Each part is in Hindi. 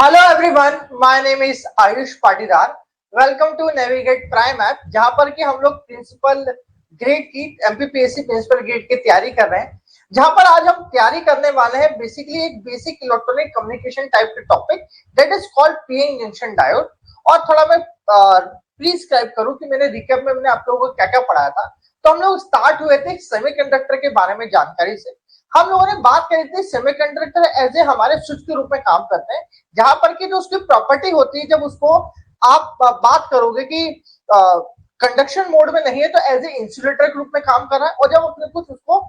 Hello everyone, my name is Ayush Patidar. Welcome to navigate prime app, जहां पर कि हम लोग प्रिंसिपल ग्रेड की एमपीपीएससी प्रिंसिपल ग्रेड की तैयारी कर रहे हैं। जहां पर आज हम तैयारी करने वाले हैं बेसिकली एक बेसिक इलेक्ट्रॉनिक कम्युनिकेशन टाइप के topic that is called PN junction diode. और थोड़ा मैं प्रिस्क्राइब करूं कि मैंने रिकैप में मैंने आप लोगों को क्या क्या पढ़ाया था। तो हम लोग स्टार्ट हुए थे सेमीकंडक्टर के बारे में जानकारी से। हम लोगों ने बात करी थी सेमीकंडक्टर एज ए हमारे स्विच के रूप में काम करते हैं, जहां पर की जो उसकी प्रॉपर्टी होती है, जब उसको आप बात करोगे कि कंडक्शन मोड में नहीं है तो एज ए इंसुलेटर के रूप में काम कर रहा है। और जब आपने कुछ उसको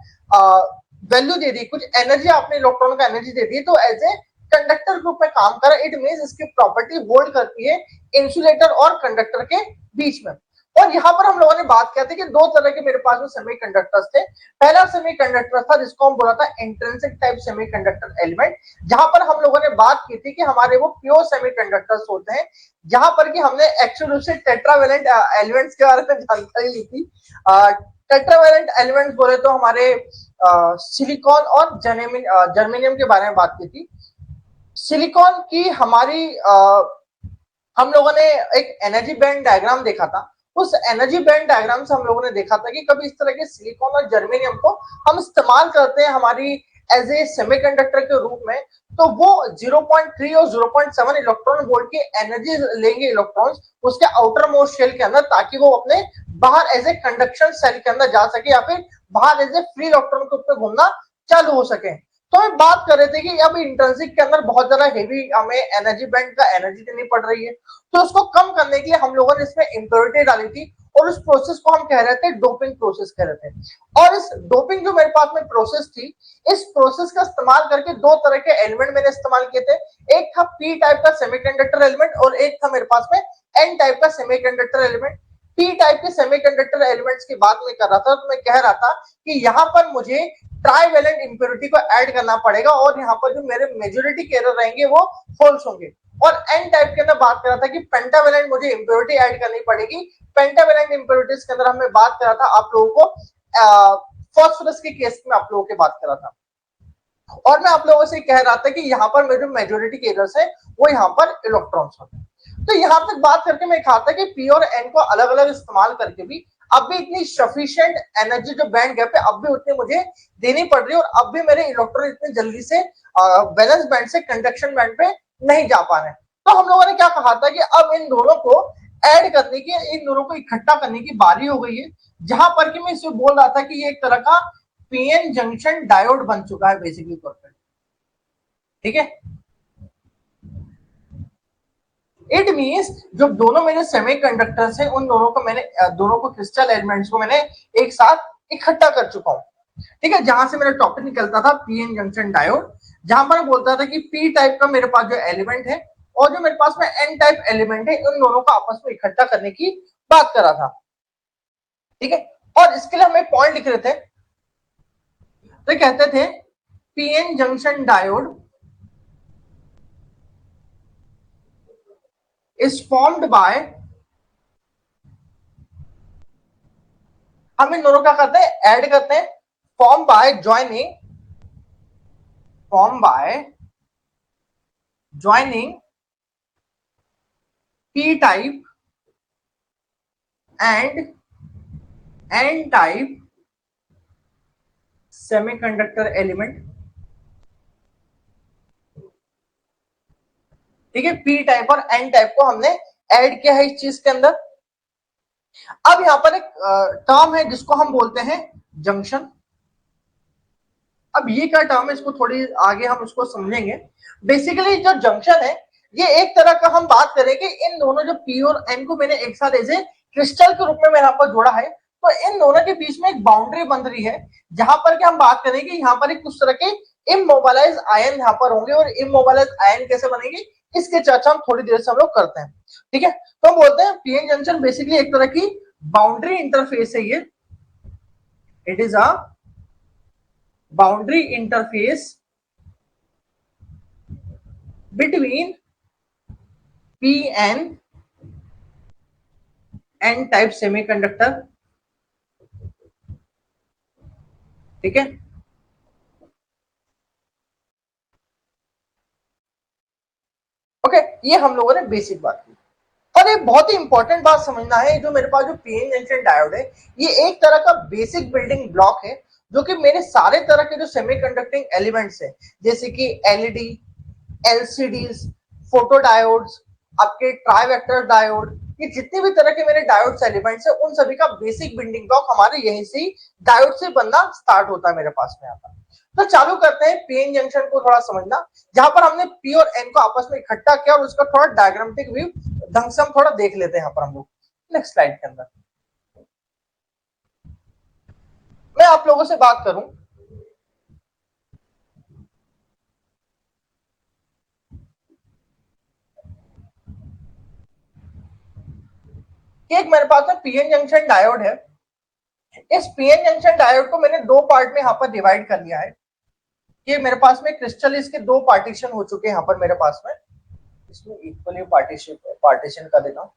वैल्यू दे दी, कुछ एनर्जी आपने इलेक्ट्रॉन का एनर्जी दे दी, तो एज ए कंडक्टर के रूप में काम कर रहा है। इट मीन इसकी प्रॉपर्टी होल्ड करती है इंसुलेटर और कंडक्टर के बीच में। और यहाँ पर हम लोगों ने बात किया थी कि दो तरह के मेरे पास में सेमीकंडक्टर्स थे। पहला सेमीकंडक्टर था जिसको हम बोला था इंट्रिंसिक टाइप सेमीकंडक्टर एलिमेंट, जहां पर हम लोगों ने बात की थी कि हमारे वो प्योर सेमीकंडक्टर्स होते हैं, जहां पर कि हमने एक्चुअल रूप से टेट्रावेलेंट एलिमेंट्स के बारे में जानकारी ली थी। टेट्रावेलेंट एलिमेंट्स बोले तो हमारे सिलिकॉन और जर्मेनियम के बारे में बात की थी। सिलिकॉन की हमारी हम लोगों ने एक एनर्जी बैंड डायग्राम देखा था। उस एनर्जी बैंड डायग्राम से हम लोगों ने देखा था कि कभी इस तरह के सिलिकॉन और जर्मेनियम को हम इस्तेमाल करते हैं हमारी एज ए सेमीकंडक्टर के रूप में, तो वो 0.3 और 0.7 इलेक्ट्रॉन वोल्ट की एनर्जी लेंगे इलेक्ट्रॉन्स उसके आउटर मोस्ट शेल के अंदर, ताकि वो अपने बाहर एज ए कंडक्शन सेल के अंदर जा सके या फिर बाहर एज ए फ्री इलेक्ट्रॉन के ऊपर घूमना चालू हो सके। तो हम बात कर रहे थे कि अब इंट्रिंसिक के अंदर बहुत ज्यादा हेवी हमें एनर्जी बैंड का एनर्जी देनी पड़ रही है, तो उसको कम करने के लिए हम लोगों ने इसमें इम्प्योरिटी डाली थी। और उस प्रोसेस को हम कह रहे थे डोपिंग प्रोसेस कह रहे थे। और इस डोपिंग जो मेरे पास में प्रोसेस थी, इस प्रोसेस का इस्तेमाल करके दो तरह के एलिमेंट मैंने इस्तेमाल किए थे। एक था पी टाइप का सेमीकंडक्टर एलिमेंट और एक था मेरे पास में एन टाइप का सेमीकंडक्टर एलिमेंट। पी टाइप के सेमीकंडक्टर एलिमेंट्स की बात मैं कर रहा था, तो मैं कह रहा था कि यहाँ पर मुझे ट्राइवेलेंट इंप्योरिटी को ऐड करना पड़ेगा और यहाँ पर जो मेरे मेजोरिटी केरर रहेंगे वो होल्स होंगे। और एन टाइप के अंदर बात कर रहा था कि पेंटावेलेंट मुझे इंप्योरिटी ऐड करनी पड़ेगी। पेंटावेलेंट इंप्योरिटीज के अंदर हमने बात करा था आप लोगों को फॉस्फोरस के केस में आप लोगों की बात करा था। और मैं आप लोगों से कह रहा था कि यहाँ पर मेरे मेजोरिटी केरर्स है वो यहाँ पर इलेक्ट्रॉन्स होते हैं। तो यहाँ तक बात करके मैं कहा था कि पी और एन को अलग अलग इस्तेमाल करके भी अब भी इतनी सफिशिएंट एनर्जी जो बैंड गैप है अब भी उतनी मुझे देनी पड़ रही है, और अब भी मेरे इलेक्ट्रॉन इतने जल्दी से वैलेंस बैंड से कंडक्शन बैंड पे नहीं जा पा रहे हैं। तो हम लोगों ने क्या कहा था कि अब इन दोनों को ऐड करने की, इन दोनों को इकट्ठा करने की बारी हो गई है। जहां पर कि मैं इसे बोल रहा था कि ये एक तरह का पीएन जंक्शन डायोड बन चुका है बेसिकली तौर पर। ठीक है, इट मींस जो दोनों मेरे सेमीकंडक्टर्स हैं उन दोनों को मैंने दोनों को क्रिस्टल एलिमेंट्स को मैंने एक साथ इकट्ठा कर चुका हूं। ठीक है, जहां से मेरा टॉपिक निकलता था पीएन जंक्शन डायोड, जहां पर बोलता था कि पी टाइप का मेरे पास जो एलिमेंट है और जो मेरे पास में एन टाइप एलिमेंट है, उन दोनों को आपस में इकट्ठा करने की बात करा था। ठीक है, और इसके लिए हम एक पॉइंट लिख रहे थे, तो कहते थे PN junction diode is formed by, हम इन दोनों का करते हैं ऐड करते हैं, form by joining p type and n type semiconductor element. ठीक है, p टाइप और n टाइप को हमने ऐड किया है इस चीज के अंदर। अब यहां पर एक टर्म है जिसको हम बोलते हैं जंक्शन। अब ये क्या टर्म है, इसको थोड़ी आगे हम उसको समझेंगे। बेसिकली जो जंक्शन है ये एक तरह का, हम बात करें कि इन दोनों जो पी और एन को मैंने एक साथ ऐसे क्रिस्टल के रूप में मैंने यहाँ पर जोड़ा है, तो इन दोनों के बीच में एक बाउंड्री बन रही है, जहां पर कि हम बात करें कि यहाँ पर एक कुछ तरह के इमोबालाइज आयन यहाँ पर होंगे। और इमोबालाइज आयन कैसे बनेंगे इसके चर्चा हम थोड़ी देर से हम लोग करते हैं। ठीक है, तो हम बोलते हैं पीएन जंक्शन बेसिकली एक तरह की बाउंड्री इंटरफेस है ये। It is a boundary interface between p and n type semiconductor. ठीक है, ओके, ये हम लोगों ने बेसिक बात की। और एक बहुत ही इंपॉर्टेंट बात समझना है, जो मेरे पास जो पीएन जंक्शन डायोड है, ये एक तरह का बेसिक बिल्डिंग ब्लॉक है, जो कि मेरे सारे तरह के जो सेमीकंडक्टिंग एलिमेंट्स हैं, जैसे कि एलईडी, एलसीडीज, फोटो डायोड्स, आपके ट्राइवेक्टर डायोड, ये जितने भी तरह के मेरे डायोड्स एलिमेंट्स हैं, उन सभी का बेसिक बिल्डिंग ब्लॉक हमारे यहीं से ही डायोड से बनना स्टार्ट होता है मेरे पास में। यहाँ पर तो चालू करते हैं पीएन जंक्शन को थोड़ा समझना, जहां पर हमने पी और एन को आपस में इकट्ठा किया, और उसका थोड़ा डायग्रामेटिक व्यू ढंग से हम थोड़ा देख लेते हैं यहाँ पर हम लोग नेक्स्ट स्लाइड के अंदर। मैं आप लोगों से बात करूं, कि एक मेरे पास में पीएन जंक्शन डायोड है। इस पीएन जंक्शन डायोड को मैंने दो पार्ट में यहाँ पर डिवाइड कर लिया है। ये मेरे पास में क्रिस्टल, इसके दो पार्टीशन हो चुके हैं यहाँ पर मेरे पास में, इसमें इक्वली पार्टीशन कर देता हूँ।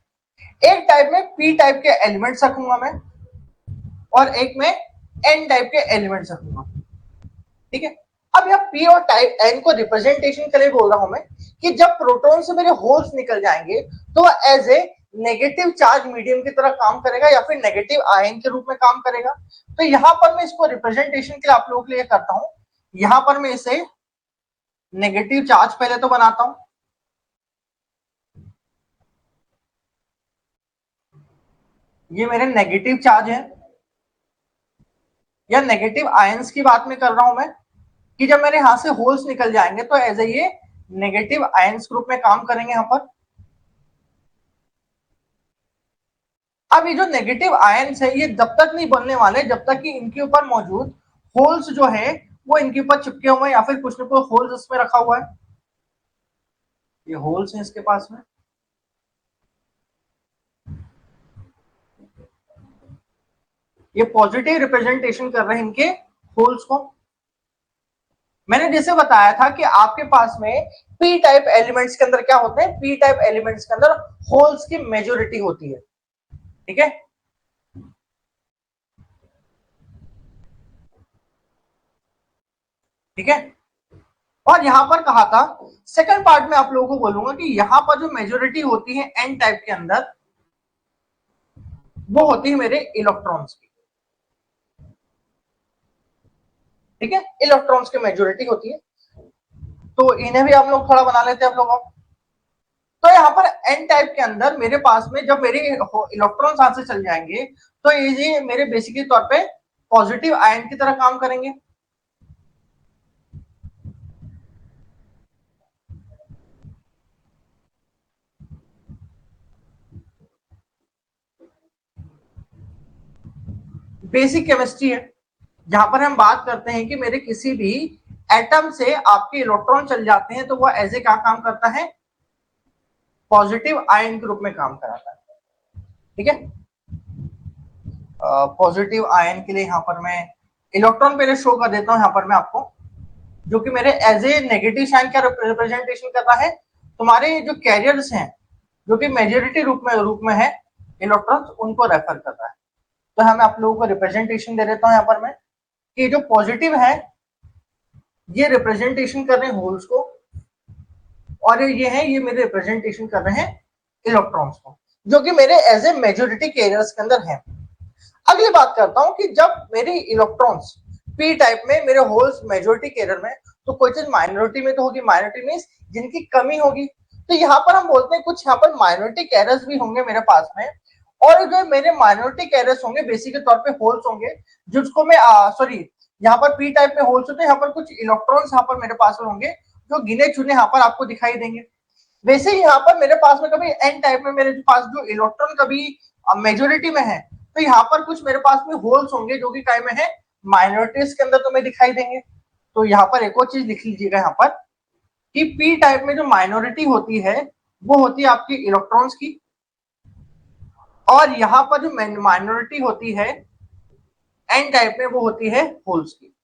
एक टाइप में पी टाइप के एलिमेंट्स रखूंगा मैं, और एक में एन टाइप के एलिमेंट्स रखूंगा। ठीक है, अब यह पी और टाइप एन को रिप्रेजेंटेशन के लिए बोल रहा हूं मैं, कि जब प्रोटॉन से मेरे होल्स निकल जाएंगे तो वह as a negative charge medium की तरह काम करेगा, या फिर नेगेटिव आयन के रूप में काम करेगा। तो यहां पर मैं इसको रिप्रेजेंटेशन के लिए आप लोगों के लिए करता हूं। यहां पर मैं इसे नेगेटिव चार्ज पहले तो बनाता हूं, ये मेरे नेगेटिव चार्ज है, या नेगेटिव आयंस की बात में कर रहा हूं मैं, कि जब मेरे यहां से होल्स निकल जाएंगे तो एज ए ये नेगेटिव आयंस ग्रुप में काम करेंगे यहां पर। अब ये जो नेगेटिव आयंस है, ये जब तक नहीं बनने वाले जब तक कि इनके ऊपर मौजूद होल्स जो है वो इनके ऊपर चिपके हुए हैं, या फिर कुछ ना कुछ होल्स इसमें रखा हुआ है, ये होल्स है इसके पास में। ये पॉजिटिव रिप्रेजेंटेशन कर रहे हैं इनके होल्स को। मैंने जैसे बताया था कि आपके पास में पी टाइप एलिमेंट्स के अंदर क्या होते हैं, पी टाइप एलिमेंट्स के अंदर होल्स की मेजोरिटी होती है। ठीक है, ठीक है। और यहां पर कहा था, सेकंड पार्ट में आप लोगों को बोलूंगा कि यहां पर जो मेजोरिटी होती है एन टाइप के अंदर, वो होती है मेरे इलेक्ट्रॉन्स की। ठीक है, इलेक्ट्रॉन्स की मेजोरिटी होती है, तो इन्हें भी हम लोग थोड़ा बना लेते हैं आप लोगों। तो यहाँ पर एन टाइप के अंदर मेरे पास में जब मेरे इलेक्ट्रॉन्स हाथ से चल जाएंगे, तो ये मेरे बेसिकली तौर पे पॉजिटिव आयन की तरह काम करेंगे। बेसिक केमिस्ट्री है, जहां पर हम बात करते हैं कि मेरे किसी भी एटम से आपके इलेक्ट्रॉन चल जाते हैं, तो वह एज ए क्या काम करता है, पॉजिटिव आयन के रूप में काम कराता है। ठीक है, पॉजिटिव आयन के लिए यहाँ पर मैं इलेक्ट्रॉन पहले शो कर देता हूँ यहाँ पर मैं आपको, जो कि मेरे एज ए नेगेटिव साइन का रिप्रेजेंटेशन करता है। तुम्हारे जो कैरियर्स हैं, जो कि मेजोरिटी रूप में है इलेक्ट्रॉन्स, उनको रेफर करता है। तो हम आप लोगों को रिप्रेजेंटेशन दे देता हूँ यहाँ पर मैं, कि जो पॉजिटिव है ये रिप्रेजेंटेशन कर रहे हैं होल्स को, और ये है ये मेरे रिप्रेजेंटेशन कर रहे हैं इलेक्ट्रॉन्स को, जो कि मेरे एज ए मेजोरिटी कैरियर्स के अंदर है। अगली बात करता हूं कि जब मेरे इलेक्ट्रॉन्स पी टाइप में, मेरे होल्स मेजोरिटी कैरियर में, तो कोई चीज माइनॉरिटी में तो होगी, माइनॉरिटी मींस जिनकी कमी होगी। तो यहाँ पर हम बोलते हैं कुछ यहाँ पर माइनॉरिटी कैरियर्स भी होंगे मेरे पास में, और जो मेरे माइनॉरिटी कैरियर्स होंगे बेसिक के तौर पे होल्स होंगे, जिसको मैं सॉरी, यहाँ पर पी टाइप में होल्स होते हैं, यहाँ पर कुछ इलेक्ट्रॉन्स यहाँ पर मेरे पास में होंगे, जो गिने चुने यहाँ पर आपको दिखाई देंगे। वैसे ही यहाँ पर मेरे पास में कभी एन टाइप में मेरे पास जो इलेक्ट्रॉन कभी मेजोरिटी में है, तो यहाँ पर कुछ मेरे पास में होल्स होंगे जो कि काय में है, माइनॉरिटीज के अंदर तुम्हें दिखाई देंगे। तो यहाँ पर एक और चीज लिख लीजिएगा यहाँ पर, कि पी टाइप में जो माइनॉरिटी होती है वो होती है आपकी इलेक्ट्रॉन्स की, और यहाँ पर जो माइनॉरिटी होती है एन टाइप में वो होती है होल्स की।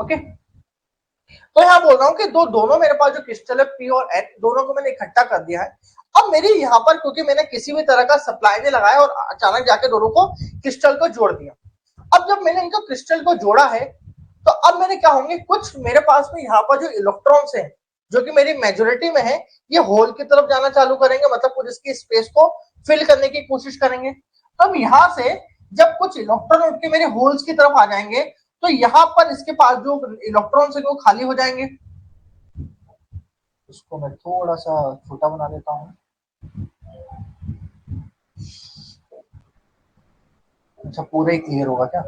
ओके, तो यहाँ बोल रहा हूँ कि दोनों मेरे पास जो क्रिस्टल है पी और एन, दोनों को मैंने इकट्ठा कर दिया है। अब मेरी यहाँ पर क्योंकि मैंने किसी भी तरह का सप्लाई नहीं लगाया और अचानक जाके दोनों को क्रिस्टल को जोड़ दिया, अब जब मैंने इनको क्रिस्टल को जोड़ा है, तो अब मेरे क्या होंगे, कुछ मेरे पास में यहाँ पर जो इलेक्ट्रॉन्स हैं जो कि मेरी मेजोरिटी में है, ये होल की तरफ जाना चालू करेंगे, मतलब कुछ इसकी स्पेस को फिल करने की कोशिश करेंगे। तो अब यहाँ से जब कुछ इलेक्ट्रॉन उठ के मेरे होल्स की तरफ आ जाएंगे, तो यहाँ पर इसके पास जो इलेक्ट्रॉन्स है वो खाली हो जाएंगे। इसको मैं थोड़ा सा छोटा बना देता हूँ। अच्छा, पूरा ही क्लियर होगा क्या?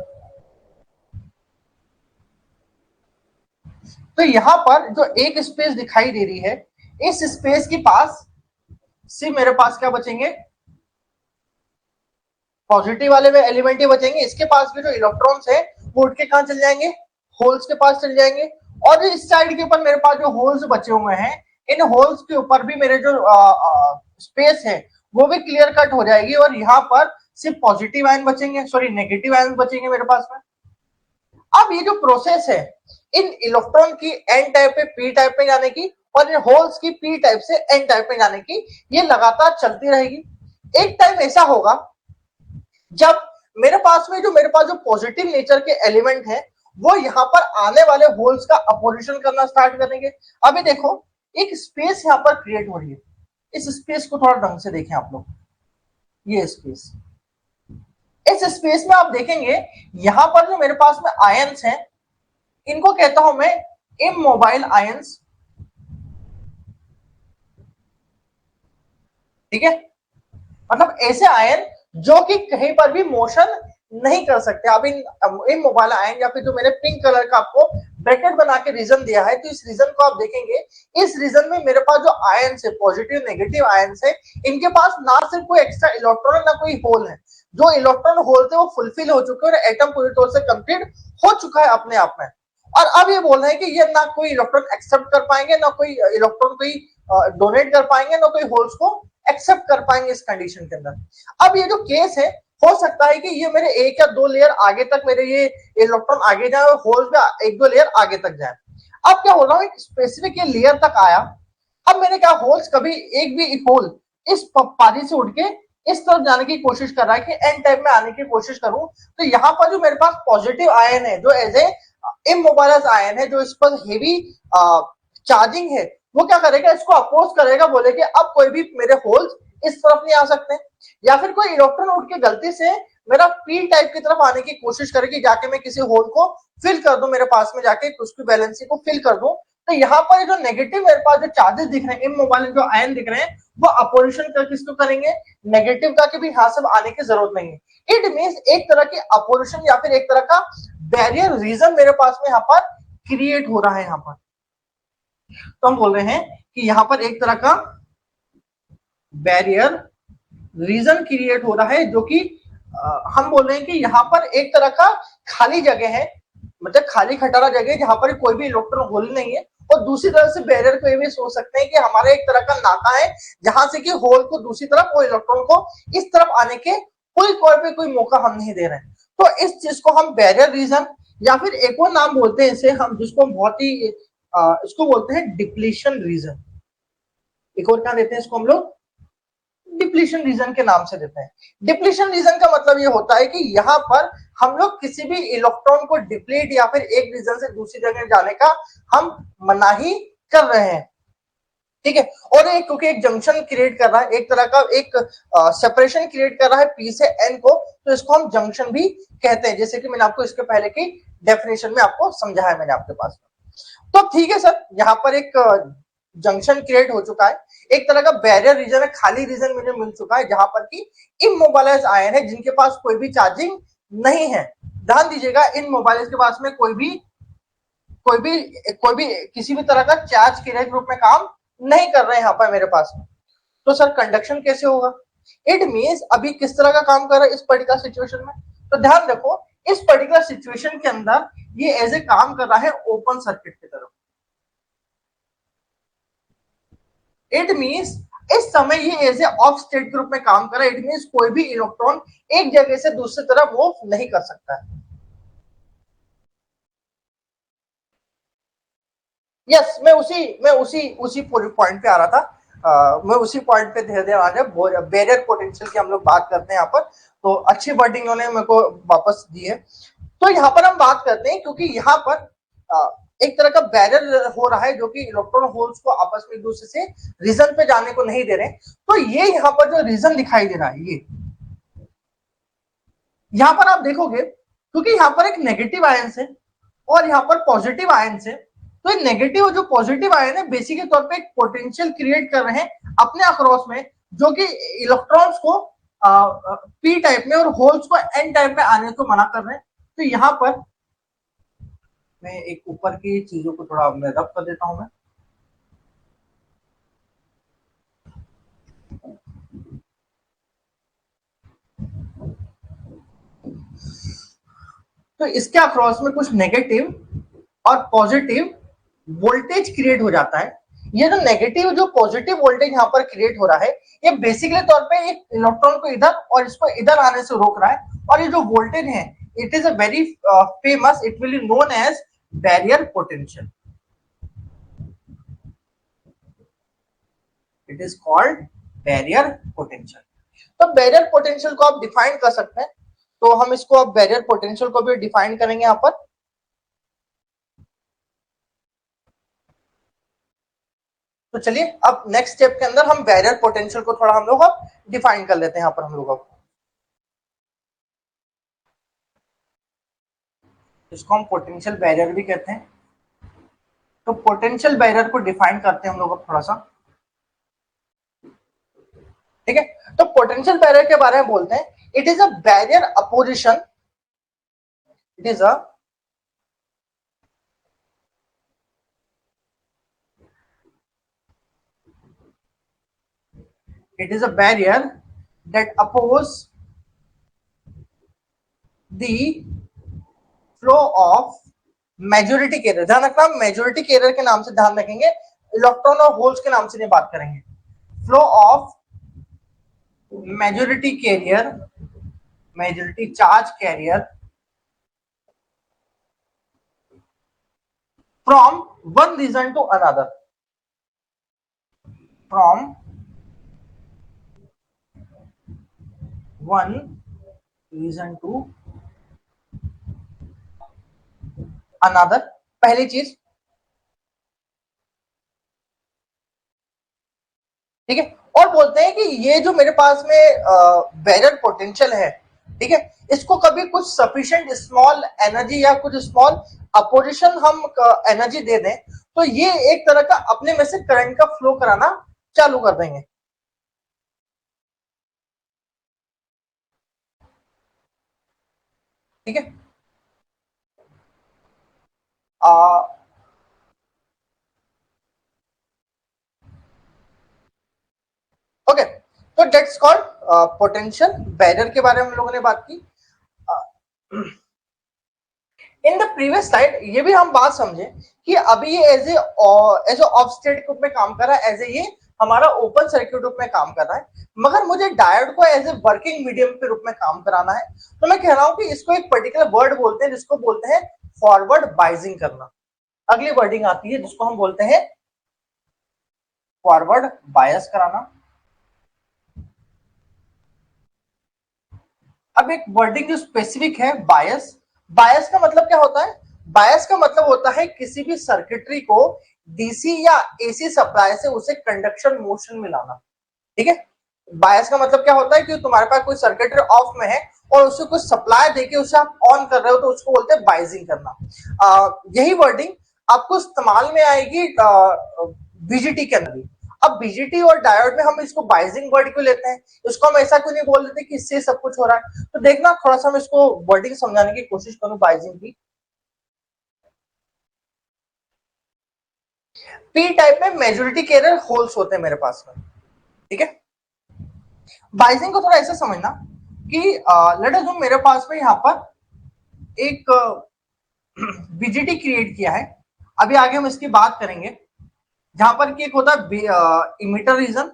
तो यहाँ पर जो एक स्पेस दिखाई दे रही है, इस स्पेस के पास से मेरे पास क्या बचेंगे? पॉजिटिव वाले में एलिमेंट ही बचेंगे। इसके पास भी जो इलेक्ट्रॉन्स है वो उठ के कहां चल जाएंगे? होल्स के पास चल जाएंगे। और इस साइड के ऊपर मेरे पास जो होल्स बचे हुए हैं, इन होल्स के ऊपर भी मेरे जो स्पेस है वो भी क्लियर कट हो जाएगी, और यहाँ पर सिर्फ पॉजिटिव आयन बचेंगे, सॉरी नेगेटिव आयन बचेंगे मेरे पास में। अब ये जो प्रोसेस है इन इलेक्ट्रॉन की एन टाइप पे पी टाइप में जाने की, और इन होल्स की पी टाइप से एन टाइप में जाने की, ये लगातार चलती रहेगी। एक टाइम ऐसा होगा जब मेरे पास जो पॉजिटिव नेचर के एलिमेंट है वो यहाँ पर आने वाले होल्स का अपोजिशन करना स्टार्ट करेंगे। अभी देखो, एक स्पेस यहाँ पर क्रिएट हो रही है। इस स्पेस को थोड़ा ढंग से देखें आप लोग। ये स्पेस, इस स्पेस में आप देखेंगे यहां पर जो मेरे पास में आयंस हैं, इनको कहता हूं मैं इमोबाइल आयंस। ठीक है, मतलब ऐसे आयन जो कि कहीं पर भी मोशन नहीं कर सकते। अब इन मोबाइल आयन, या फिर जो मैंने पिंक कलर का आपको ब्रैकेट बना के रीजन दिया है, तो इस रीजन को आप देखेंगे, इस रीजन में मेरे पास जो आयन है, पॉजिटिव नेगेटिव आयन है, इनके पास ना सिर्फ कोई एक्स्ट्रा इलेक्ट्रॉन है, ना कोई होल है। जो इलेक्ट्रॉन होल थे वो फुलफिल हो चुके हैं और एटम पूरी तौर से कंप्लीट हो चुका है अपने आप में। और अब ये बोल रहे हैं कि ये ना कोई इलेक्ट्रॉन एक्सेप्ट कर पाएंगे, ना कोई इलेक्ट्रॉन कोई डोनेट कर पाएंगे, ना कोई होल्स को एक्सेप्ट कर पाएंगे इस कंडीशन के अंदर। अब ये जो केस है, हो सकता है कि ये मेरे एक या दो लेयर आगे तक मेरे ये इलेक्ट्रॉन आगे जाए और होल्स में एक दो लेयर आगे तक जाए। अब क्या हो रहा है, स्पेसिफिक ये लेयर तक आया। अब मैंने क्या, होल्स कभी एक भी होल इस पारी से उठ के इस तरफ जाने की कोशिश कर रहा है कि एन टाइप में आने की कोशिश करूं, तो यहाँ पर जो मेरे पास पॉजिटिव आयन है, जो एज ए इमोबाइलस आयन है, जो इस पर हेवी चार्जिंग है, वो क्या करेगा, इसको अपोज करेगा, बोलेगा अब कोई भी मेरे होल्स इस तरफ नहीं आ सकते। या फिर कोई इलेक्ट्रॉन उठ के गलती से मेरा पी टाइप की तरफ आने की कोशिश करेगी, जाके मैं किसी होल को फिल कर दूं, मेरे पास में जाके उसकी बैलेंसी को फिल कर दूं। तो यहाँ पर जो नेगेटिव मेरे पास जो चार्जेस दिख रहे हैं, इमोबाइल जो आयन दिख रहे हैं, वो अपोजिशन कर किसको करेंगे, नेगेटिव का, कि भी यहाँ से आने की जरूरत नहीं है। इट मीन्स एक तरह की अपोजिशन या फिर एक तरह का बैरियर रीजन मेरे पास में यहाँ पर क्रिएट हो रहा है। यहाँ पर तो हम बोल रहे हैं कि यहाँ पर एक तरह का बैरियर रीजन क्रिएट हो रहा है, जो कि हम बोल रहे हैं कि यहाँ पर एक तरह का खाली जगह है, मतलब खाली खटारा जगह है, जहां पर कोई भी इलेक्ट्रॉन होल नहीं है। और दूसरी तरफ से बैरियर को ये भी सोच सकते हैं कि हमारा एक तरह का नाका है, जहां से कि होल को दूसरी तरफ, वो इलेक्ट्रॉन को इस तरफ आने के कोई मौका हम नहीं दे रहे हैं। तो इस चीज को हम बैरियर रीजन, या फिर एक और नाम बोलते हैं इसे हम, जिसको बहुत ही इसको बोलते हैं डिप्लीशन रीजन। एक और क्या देते हैं इसको हम लोग, डिप्लीशन रीजन के नाम से देते हैं। डिप्लीशन रीजन का मतलब ये होता है कि यहाँ पर हम लोग किसी भी इलेक्ट्रॉन को डिप्लीट या फिर एक रीजन से दूसरी जगह जाने का हम मनाही कर रहे हैं। ठीक है, और एक क्योंकि एक जंक्शन क्रिएट कर रहा है, एक तरह का एक सेपरेशन क्रिएट कर रहा है पी से एन को, तो इसको हम जंक्शन भी कहते हैं, जैसे कि मैंने आपको इसके पहले की डेफिनेशन में आपको समझाया मैंने आपके पास। तो ठीक है सर, यहाँ पर एक जंक्शन क्रिएट हो चुका है, एक तरह का बैरियर रीजन है, खाली रीजन मुझे मिल चुका है, जहां पर की इमोबाइलाइज आयन है, जिनके पास कोई भी चार्जिंग नहीं है। ध्यान दीजिएगा, इन मोबाइल्स के पास में कोई भी किसी भी तरह का चार्ज के रूप में काम नहीं कर रहे हैं यहाँ पर मेरे पास में। तो सर कंडक्शन कैसे होगा? इट मीन्स अभी किस तरह का काम कर रहा है इस पर्टिकुलर सिचुएशन में? तो ध्यान रखो, इस पर्टिकुलर सिचुएशन के अंदर ये एज ए काम कर रहा है ओपन सर्किट की तरफ। इट मीन्स इस समय ये एज ए ऑफ स्टेट के रूप में काम कर रहा है। इट मीन्स कोई भी इलेक्ट्रॉन एक जगह से दूसरी तरफ मूव नहीं कर सकता है। यस, मैं उसी पॉइंट पे आ रहा था। मैं उसी पॉइंट पे धीरे धीरे आ रहा, बैरियर पोटेंशियल की हम लोग बात करते हैं यहाँ पर। तो अच्छी वर्डिंग उन्होंने मेरे को वापस दी है। तो यहाँ पर हम बात करते हैं, क्योंकि यहाँ पर एक तरह का बैरियर हो रहा है जो कि इलेक्ट्रॉन होल्स को आपस में एक दूसरे से रीजन पे जाने को नहीं दे रहे। तो ये यहाँ पर जो रीजन दिखाई दे रहा है, ये यहाँ पर आप देखोगे क्योंकि यहाँ पर एक नेगेटिव आयन है और यहाँ पर पॉजिटिव आयन है, तो ये नेगेटिव और जो पॉजिटिव आयन है बेसिक के तौर पे एक पोटेंशियल क्रिएट कर रहे हैं अपने अक्रॉस में, जो कि इलेक्ट्रॉन्स को पी टाइप में और होल्स को एन टाइप में आने को मना कर रहे हैं। तो यहाँ पर मैं एक ऊपर की चीजों को थोड़ा मैं रब कर देता हूं मैं। तो इसके अक्रॉस में कुछ नेगेटिव और पॉजिटिव वोल्टेज क्रिएट हो जाता है। ये जो नेगेटिव जो पॉजिटिव वोल्टेज यहाँ पर क्रिएट हो रहा है, ये बेसिकली तौर पे एक इलेक्ट्रॉन को इधर और इसको इधर आने से रोक रहा है। और ये जो वोल्टेज है, it is a very famous, it will be known as barrier potential. It is called barrier potential. तो बैरियर पोटेंशियल को आप डिफाइन कर सकते हैं, तो हम इसको अब बैरियर पोटेंशियल को भी डिफाइन करेंगे यहाँ पर। तो चलिए अब नेक्स्ट स्टेप के अंदर हम बैरियर पोटेंशियल को थोड़ा हम लोग अब डिफाइन कर लेते हैं यहाँ पर हम लोग। अब इसको हम पोटेंशियल बैरियर भी कहते हैं। तो पोटेंशियल बैरियर को डिफाइन करते हैं हम लोग अब थोड़ा सा, ठीक है। तो पोटेंशियल बैरियर के बारे में बोलते हैं, it is a barrier opposition, it is a barrier that oppose the flow of majority career. ध्यान रखना, मेजोरिटी कैरियर के नाम से ध्यान रखेंगे, इलेक्ट्रॉन और होल्स के नाम से नहीं बात करेंगे। Flow of majority carrier, majority charge carrier from one region to another, from one region to another. पहली चीज, ठीक है। और बोलते हैं कि ये जो मेरे पास में बैरियर पोटेंशियल है, ठीक है, इसको कभी कुछ सफिशिएंट स्मॉल एनर्जी या कुछ स्मॉल अपोजिशन हम एनर्जी दे दें, तो ये एक तरह का अपने में से करंट का फ्लो कराना चालू कर देंगे, ठीक है। ओके, तो डेट्स कॉल्ड पोटेंशियल बैरियर के बारे में हम लोगों ने बात की। इन द प्रीवियस स्लाइड ये भी हम बात समझे कि अभी ये as a off state group में काम कर रहा है, एज ए ये हमारा ओपन सर्किट ग्रुप में काम कर रहा है, मगर मुझे डायोड को एज ए वर्किंग मीडियम के रूप में काम कराना है। तो मैं कह रहा हूं कि इसको एक पर्टिकुलर वर्ड बोलते हैं जिसको बोलते हैं फॉरवर्ड बाइजिंग करना। अगली वर्डिंग आती है जिसको हम बोलते हैं फॉरवर्ड बायस कराना। अब एक वर्डिंग जो स्पेसिफिक है, बायस। बायस का मतलब क्या होता है? बायस का मतलब होता है किसी भी सर्किटरी को डीसी या एसी सप्लाई से उसे कंडक्शन मोशन में लाना, ठीक है। बायस का मतलब क्या होता है कि तुम्हारे पास कोई सर्किटरी ऑफ में है और उसे कुछ सप्लाई देके उसे आप ऑन कर रहे हो, तो उसको बोलते हैं बाइजिंग करना। यही वर्डिंग आपको इस्तेमाल में आएगी बीजीटी के अंदर भी। अब बीजीटी और डायोड में हम इसको बाइजिंग वर्ड क्यों लेते हैं, इसको हम ऐसा क्यों नहीं बोल देते कि इससे सब कुछ हो रहा है? तो देखना थोड़ा सा मैं इसको वर्डिंग समझाने की कोशिश करूं बाइजिंग की। पी टाइप में मेजोरिटी कैरियर होल्स होते हैं मेरे पास में, ठीक है। बाइजिंग को थोड़ा ऐसा समझना कि लेट अस अज्यूम मेरे पास में यहाँ पर एक बीजीटी क्रिएट किया है। अभी आगे हम इसकी बात करेंगे, जहां पर कि एक होता है इमिटर रीजन,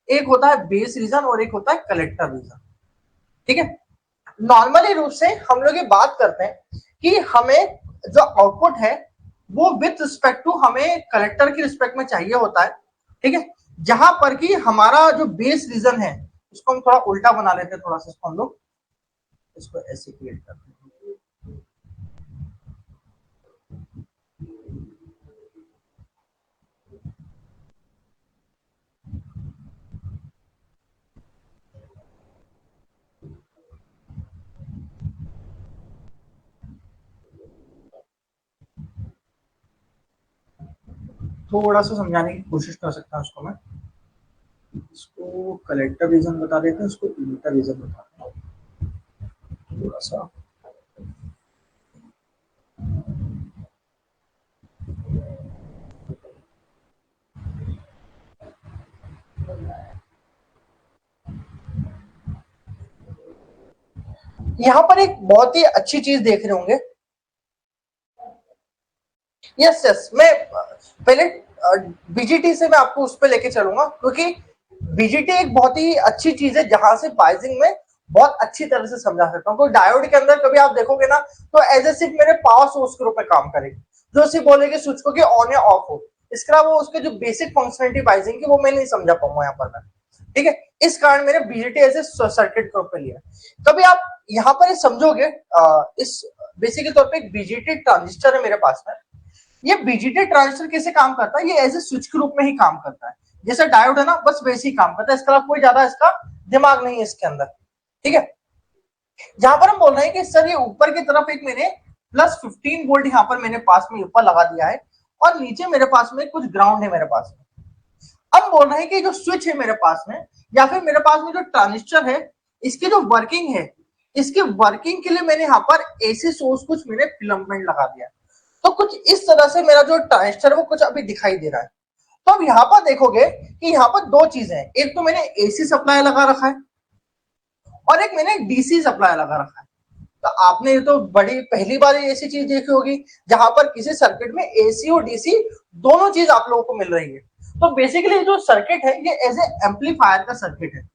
एक होता है बेस रीजन और एक होता है कलेक्टर रीजन, ठीक है। नॉर्मली रूप से हम लोग ये बात करते हैं कि हमें जो आउटपुट है वो विथ रिस्पेक्ट टू हमें कलेक्टर की रिस्पेक्ट में चाहिए होता है, ठीक है। जहां पर कि हमारा जो बेस रीजन है, इसको हम थोड़ा उल्टा बना लेते हैं, थोड़ा सा इसको हम लोग इसको ऐसे क्रिएट करते हैं। थोड़ा सा समझाने की कोशिश कर सकता हूँ उसको मैं। इसको कलेक्टर रीजन बता देते हैं, इसको इमिटर रीजन बताते हैं थोड़ा सा। यहाँ पर एक बहुत ही अच्छी चीज देख रहे होंगे। यस यस, मैं पहले बीजीटी से मैं आपको उस पर लेके चलूंगा, क्योंकि बीजीटी एक बहुत ही अच्छी चीज है जहां से बाइजिंग में बहुत अच्छी तरह से समझा सकता हूँ। तो डायोड के अंदर कभी आप देखोगे ना, तो एज ए सिर्फ मेरे पावर सोर्स के रूप में काम करेगी, जो सिर्फ बोलेगी स्विच को कि ऑन या ऑफ हो। इसके अलावा वो उसके जो बेसिक फंक्शनलिटी बाइजिंग की वो मैं नहीं समझा पाऊंगा यहाँ पर मैं। ठीक है, इस कारण मैंने बीजेटी एज ए सर्किट के रूप में लिया। कभी आप यहाँ पर समझोगे, इस बेसिक के तौर पे एक बीजेटी ट्रांजिस्टर है मेरे पास में। ये बीजीटी ट्रांजिस्टर कैसे काम करता है, ये एज ए स्विच के रूप में ही काम करता है। जैसे डायोड है ना, बस वैसे ही काम करता है, इसके अलावा कोई ज्यादा इसका दिमाग नहीं है इसके अंदर। ठीक है, जहां पर हम बोल रहे हैं कि सर ये ऊपर की तरफ एक मैंने +15 वोल्ट यहाँ पर मैंने पास में ऊपर लगा दिया है, और नीचे मेरे पास में कुछ ग्राउंड है मेरे पास में। अब बोल रहे हैं कि जो स्विच है मेरे पास में, या फिर मेरे पास में जो ट्रांजिस्टर है, इसकी जो वर्किंग है, इसकी वर्किंग के लिए मैंने यहाँ पर एसी सोर्स कुछ मैंने फिलामेंट लगा दिया। तो कुछ इस तरह से मेरा जो ट्रांजिस्टर है वो कुछ अभी दिखाई दे रहा है। तो अब यहाँ पर देखोगे कि यहाँ पर दो चीजें हैं, एक तो मैंने एसी सप्लाई लगा रखा है, और एक मैंने डीसी सप्लाई लगा रखा है। तो आपने ये तो बड़ी पहली बार ऐसी चीज देखी होगी जहां पर किसी सर्किट में एसी और डीसी दोनों चीज आप लोगों को मिल रही है। तो बेसिकली जो सर्किट है ये एज ए एम्पलीफायर का सर्किट है,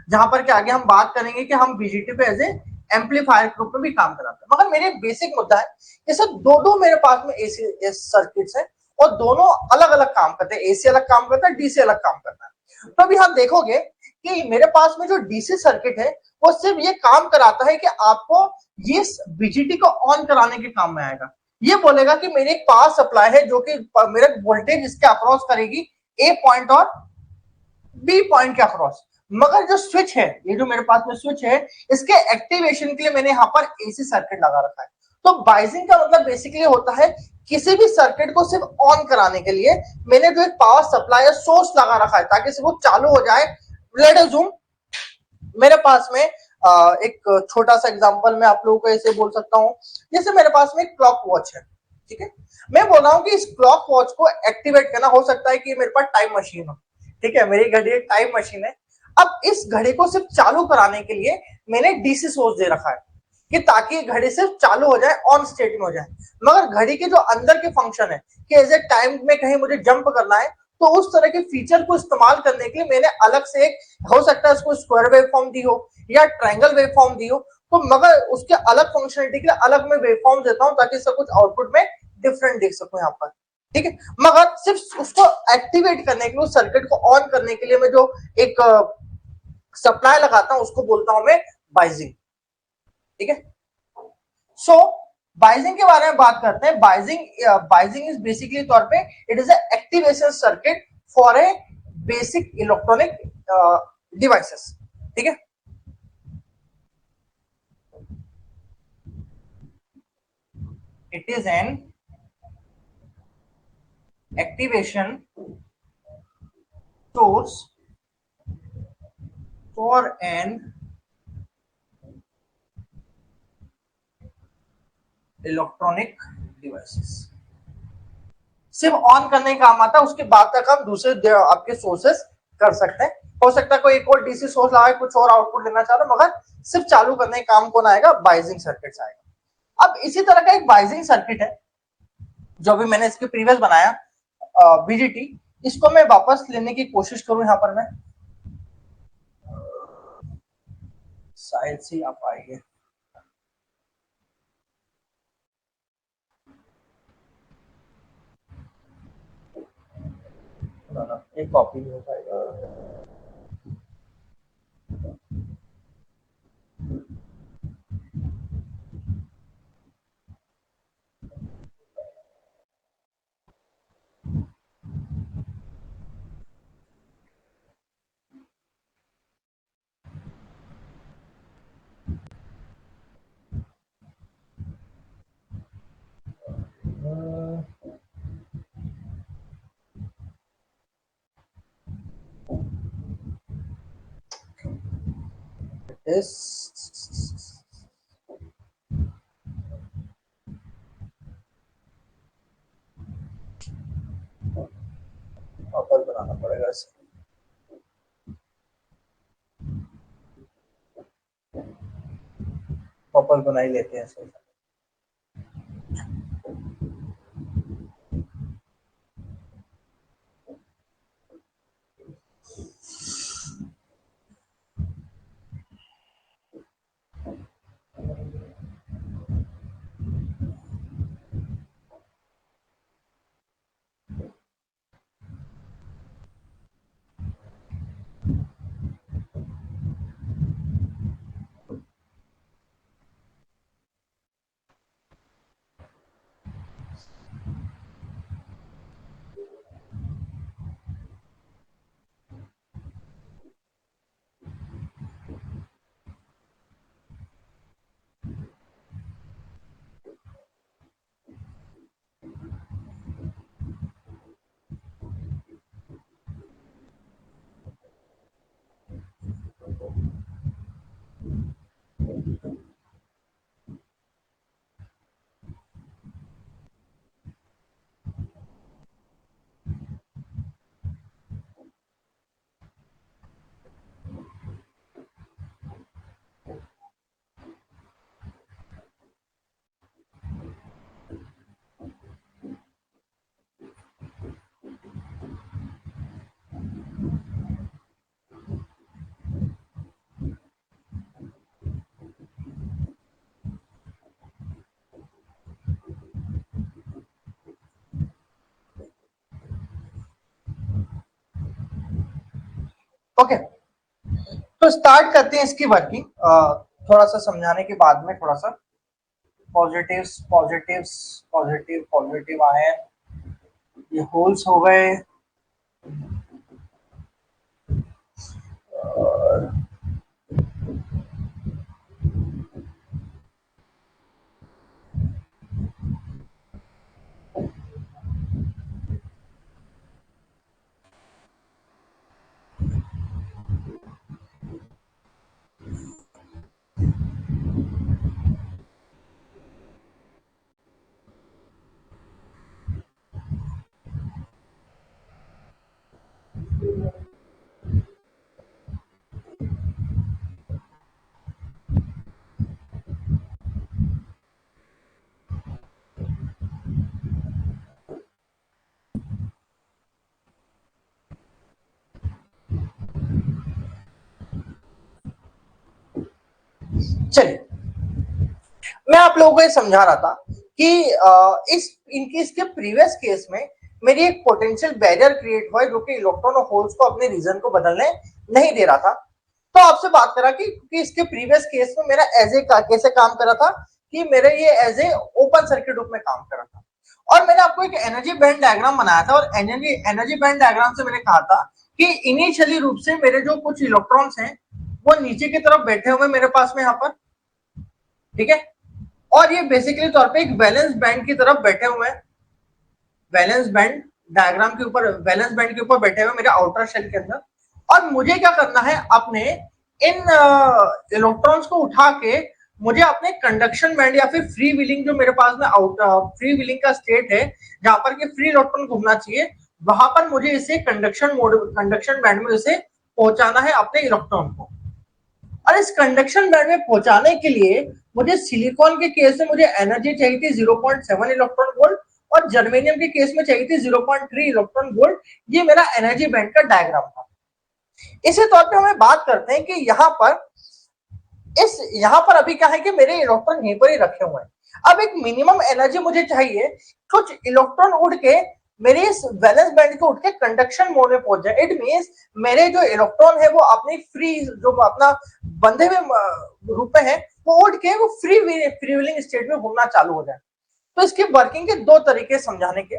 जहां पर के आगे हम बात करेंगे कि हम बीजीटी पे एज ए एम्पलीफायर के रूप में भी काम कराते हैं। मगर मेरे बेसिक मुद्दा है कि सर दो दो मेरे पास में एसी सर्किट्स है, और दोनों अलग अलग काम करते हैं, एसी अलग काम करता है, डीसी अलग काम करता है। तो अभी आप देखोगे कि मेरे पास में जो डीसी सर्किट है वो सिर्फ ये काम कराता है कि आपको ये बीजीटी को ऑन कराने के काम में आएगा। ये बोलेगा कि मेरी एक पावर सप्लाई है जो कि मेरा वोल्टेज इसके अक्रॉस करेगी ए पॉइंट और बी पॉइंट के अक्रॉस। मगर जो स्विच है, ये जो मेरे पास में स्विच है, इसके एक्टिवेशन के लिए मैंने यहाँ पर एसी सर्किट लगा रखा है। तो बाइजिंग का मतलब बेसिकली होता है किसी भी सर्किट को सिर्फ ऑन कराने के लिए मैंने जो एक पावर सप्लाई या सोर्स लगा रखा है ताकि सिर्फ वो चालू हो जाए। लेट अस अज्यूम मेरे पास में एक छोटा सा एग्जांपल मैं आप लोगों को ऐसे बोल सकता हूँ, जैसे मेरे पास में एक क्लॉक वॉच है। ठीक है, मैं बोल रहा हूँ कि इस क्लॉक वॉच को एक्टिवेट करना, हो सकता है कि मेरे पास टाइम मशीन हो। ठीक है, मेरी घड़ी एक टाइम मशीन है। अब इस घड़ी को सिर्फ चालू कराने के लिए मैंने डीसी सोर्स दे रखा है कि ताकि घड़ी सिर्फ चालू हो जाए, ऑन स्टेट में हो जाए। मगर घड़ी के जो अंदर के फंक्शन है कि एज ए टाइम में कहीं मुझे जंप करना है, तो उस तरह के फीचर को इस्तेमाल करने के लिए मैंने अलग से एक, हो सकता है उसको स्क्वायर वेव फॉर्म दी हो या ट्रायंगल वेव फॉर्म दी हो, तो मगर उसके अलग फंक्शनलिटी के लिए अलग मैं वेव फॉर्म देता हूं ताकि सब कुछ आउटपुट में डिफरेंट देख सकूं यहाँ पर। ठीक है, मगर सिर्फ उसको एक्टिवेट करने के लिए, उस सर्किट को ऑन करने के लिए मैं जो एक सप्लाई लगाता हूं उसको बोलता हूं मैं बाइजिंग। ठीक है, सो बाइजिंग के बारे में बात करते हैं। बाइजिंग इज बेसिकली तौर पे it is activation circuit for a basic electronic devices. ठीक है, it is an activation source for an electronic devices. सिर्फ ऑन करने का काम आता है, उसके बाद तक हम दूसरे आपके सोर्सेस कर सकते हैं। हो सकता है कोई एक और डीसी सोर्स लगाए, कुछ और आउटपुट लेना चाह रहे, मगर सिर्फ चालू करने का काम कौन आएगा, बाइजिंग सर्किट आएगा। अब इसी तरह का एक बाइजिंग सर्किट है जो भी मैंने इसके प्रीवियस बनाया बीजीटी, इसको मैं वापस लेने की कोशिश करूं यहाँ पर मैं, शायद से आप आएंगे। एक कॉपी नहीं हो पाएगा। इस वापस बनाना पड़ेगा इसे। वापस बना ही लेते हैं इसे। ओके, तो स्टार्ट करते हैं इसकी वर्किंग। थोड़ा सा समझाने के बाद में थोड़ा सा पॉजिटिव्स पॉजिटिव्स पॉजिटिव पॉजिटिव आए, ये होल्स हो गए। चलिए, मैं आप लोगों को ये समझा रहा था कि इसके प्रीवियस केस में मेरी एक पोटेंशियल बैरियर क्रिएट हुआ है जो कि इलेक्ट्रॉन और होल्स को अपने रीजन को बदलने नहीं दे रहा था। तो आपसे बात करा कि इसके प्रीवियस केस में मेरा एज ए कैसे काम कर रहा था कि मेरे ये एज ए ओपन सर्किट रूप में काम कर रहा था, और मैंने आपको एक एनर्जी बैंड डायग्राम बनाया था, और एनर्जी बैंड डायग्राम से मैंने कहा था कि इनिशियली रूप से मेरे जो कुछ इलेक्ट्रॉन्स हैं वो नीचे की तरफ बैठे हुए मेरे पास में यहाँ पर, ठीक है, और ये बेसिकली तौर पे एक वैलेंस बैंड की तरफ बैठे हुए हैं, वैलेंस बैंड डायग्राम के ऊपर, वैलेंस बैंड के ऊपर बैठे हुए मेरे आउटर शेल के अंदर। और मुझे क्या करना है, अपने इन इलेक्ट्रॉन्स को उठा के मुझे अपने कंडक्शन बैंड या फिर फ्री व्हीलिंग जो मेरे पास में फ्री व्हीलिंग का स्टेट है जहां पर कि फ्री इलेक्ट्रॉन घूमना चाहिए, वहां पर मुझे इसे कंडक्शन बैंड में इसे पहुंचाना है अपने इलेक्ट्रॉन को। और इस कंडक्शन बैंड में पहुंचाने के लिए मुझे सिलिकॉन के केस में मुझे एनर्जी चाहिए थी 0.7 इलेक्ट्रॉन वोल्ट, और जर्मेनियम के केस में चाहिए थी 0.3 इलेक्ट्रॉन वोल्ट। ये मेरा एनर्जी बैंड का डायग्राम था। इसी तौर पे हमें बात करते हैं कि यहाँ पर अभी क्या है कि मेरे इलेक्ट्रॉन यहीं पर ही रखे हुए हैं। अब एक मिनिमम एनर्जी मुझे चाहिए, कुछ इलेक्ट्रॉन उड़ के मेरे इस वैलेंस बैंड को उठ के कंडक्शन मोड में पहुंच जाए। इट मींस मेरे जो इलेक्ट्रॉन है वो अपनी फ्री, जो अपना बंधे हुए रूप में है, वो उड़ के वो फ्री व्हीलिंग स्टेट में घूमना चालू हो जाए। तो इसकी वर्किंग के दो तरीके समझाने के।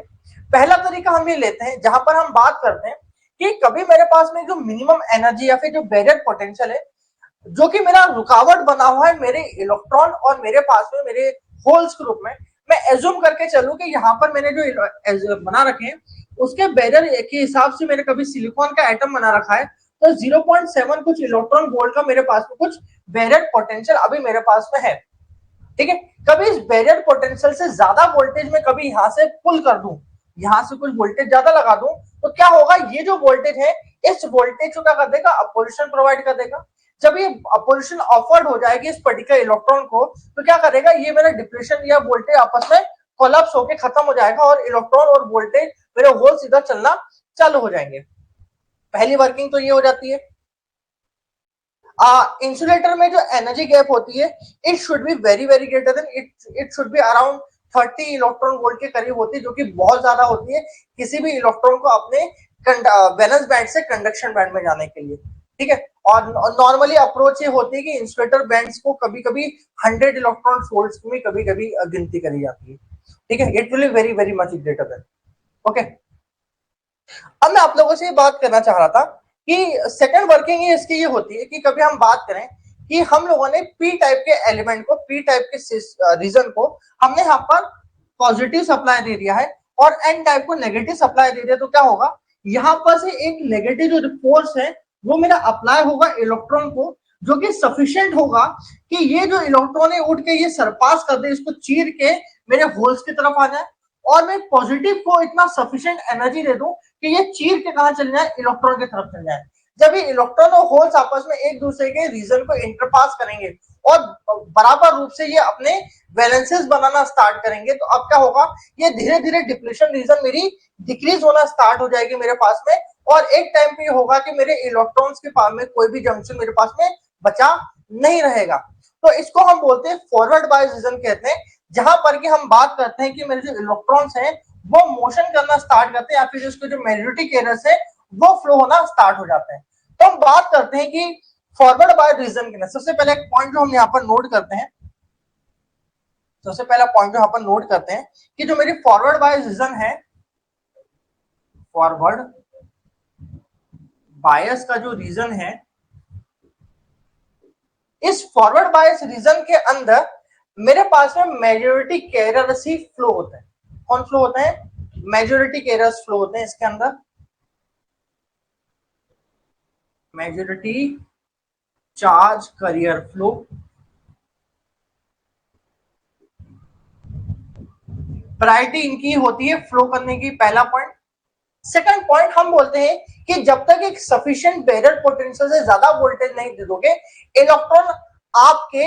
पहला तरीका हम ये लेते हैं जहां पर हम बात करते हैं कि कभी मेरे पास में जो मिनिमम एनर्जी या फिर जो बैरियर पोटेंशियल है, जो कि मेरा रुकावट बना हुआ है मेरे इलेक्ट्रॉन और मेरे पास में मेरे होल्स के रूप में, मैं एज्यूम करके चलूं कि यहाँ पर मैंने जो बना रखे हैं उसके बैरियर के हिसाब से मैंने कभी सिलिकॉन का एटम बना रखा है, तो 0.7 कुछ इलेक्ट्रॉन वोल्ट का मेरे पास में कुछ बैरियर पोटेंशियल अभी मेरे पास में है। ठीक है, कभी इस बैरियर पोटेंशियल से ज्यादा वोल्टेज में कभी यहां से पुल कर दूं, यहां से कुछ वोल्टेज ज्यादा लगा दूं, तो क्या होगा, ये जो वोल्टेज है इस वोल्टेज को क्या कर देगा, अपोजिशन प्रोवाइड कर देगा। जब ये अपोजिशन ऑफर्ड हो जाएगी इस पर्टिकुलर इलेक्ट्रॉन को, तो क्या करेगा, ये मेरा डिप्रेशन या वोल्टेज आपस में कोलैप्स होकर खत्म हो जाएगा और इलेक्ट्रॉन और वोल्टेज मेरे होल इधर चलना चालू हो जाएंगे। पहली वर्किंग तो ये हो जाती है। इंसुलेटर में जो एनर्जी गैप होती है, it should be very very greater than it should be around 30 electron volt के करीब होती है, जो कि बहुत ज्यादा होती है किसी भी इलेक्ट्रॉन को अपने वैलेंस बैंड से कंडक्शन बैंड में जाने के लिए। ठीक है, और नॉर्मली अप्रोच ये होती है कि इंसुलेटर बैंड्स को कभी कभी 100 इलेक्ट्रॉन वोल्ट्स में कभी कभी गिनती करी जाती है। ठीक है, it will be very very much greater than. Okay, अब मैं आप लोगों से ये बात करना चाह रहा था कि सेकंड वर्किंग ही इसकी ये होती है कि कभी हम बात करें कि हम लोगों ने पी टाइप के एलिमेंट को, पी टाइप के रीजन को हमने यहाँ पर पॉजिटिव सप्लाई दे दिया है और एन टाइप को नेगेटिव सप्लाई दे दिया, तो क्या होगा, यहाँ पर से एक नेगेटिव जो फोर्स है वो मेरा अप्लाई होगा इलेक्ट्रॉन को, जो कि सफिशिएंट होगा कि ये जो इलेक्ट्रॉन है उठ के ये सरपास कर दे, इसको चीर के मेरे होल्स की तरफ आ जाए, और मैं पॉजिटिव को इतना सफिशिएंट एनर्जी दे दूं कि ये चीर के कहा चल जाए, इलेक्ट्रॉन की तरफ चल जाए। जब ये इलेक्ट्रॉन और होल्स आपस में एक दूसरे के रीजन को इंटरपास करेंगे और बराबर रूप से ये अपने वैलेंसेस बनाना स्टार्ट करेंगे, तो अब क्या होगा, ये धीरे धीरे डिप्लीशन रीजन मेरी डिक्रीज होना स्टार्ट हो जाएगी मेरे पास में, और एक टाइम पे ये होगा कि मेरे इलेक्ट्रॉन्स के पास में कोई भी जंक्शन मेरे पास में बचा नहीं रहेगा। तो इसको हम बोलते हैं फॉरवर्ड बायस रीजन कहते हैं, जहां पर कि हम बात करते हैं कि मेरे जो इलेक्ट्रॉन्स हैं वो मोशन करना स्टार्ट करते हैं या फिर उसके जो मैग्नेटिक एरर्स है वो फ्लो होना स्टार्ट हो जाते हैं। तो हम बात करते हैं कि फॉरवर्ड बायस रीजन के लिए सबसे पहले एक पॉइंट जो हम यहाँ पर नोट करते हैं, सबसे पहला पॉइंट जो यहाँ पर नोट करते हैं कि जो मेरी फॉरवर्ड बायस रीजन है, फॉरवर्ड बायस का जो रीजन है, इस फॉरवर्ड बायस रीजन के अंदर मेरे पास में मेजॉरिटी कैरियर्स ही फ्लो होते हैं। कौन फ्लो होते हैं, मेजॉरिटी कैरियर्स फ्लो होते हैं इसके अंदर, majority charge carrier flow. Priority इनकी होती है फ्लो करने की, पहला पॉइंट। सेकंड पॉइंट हम बोलते हैं कि जब तक एक सफिशिएंट बैरियर पोटेंशियल से ज्यादा वोल्टेज नहीं दे दोगे, इलेक्ट्रॉन आपके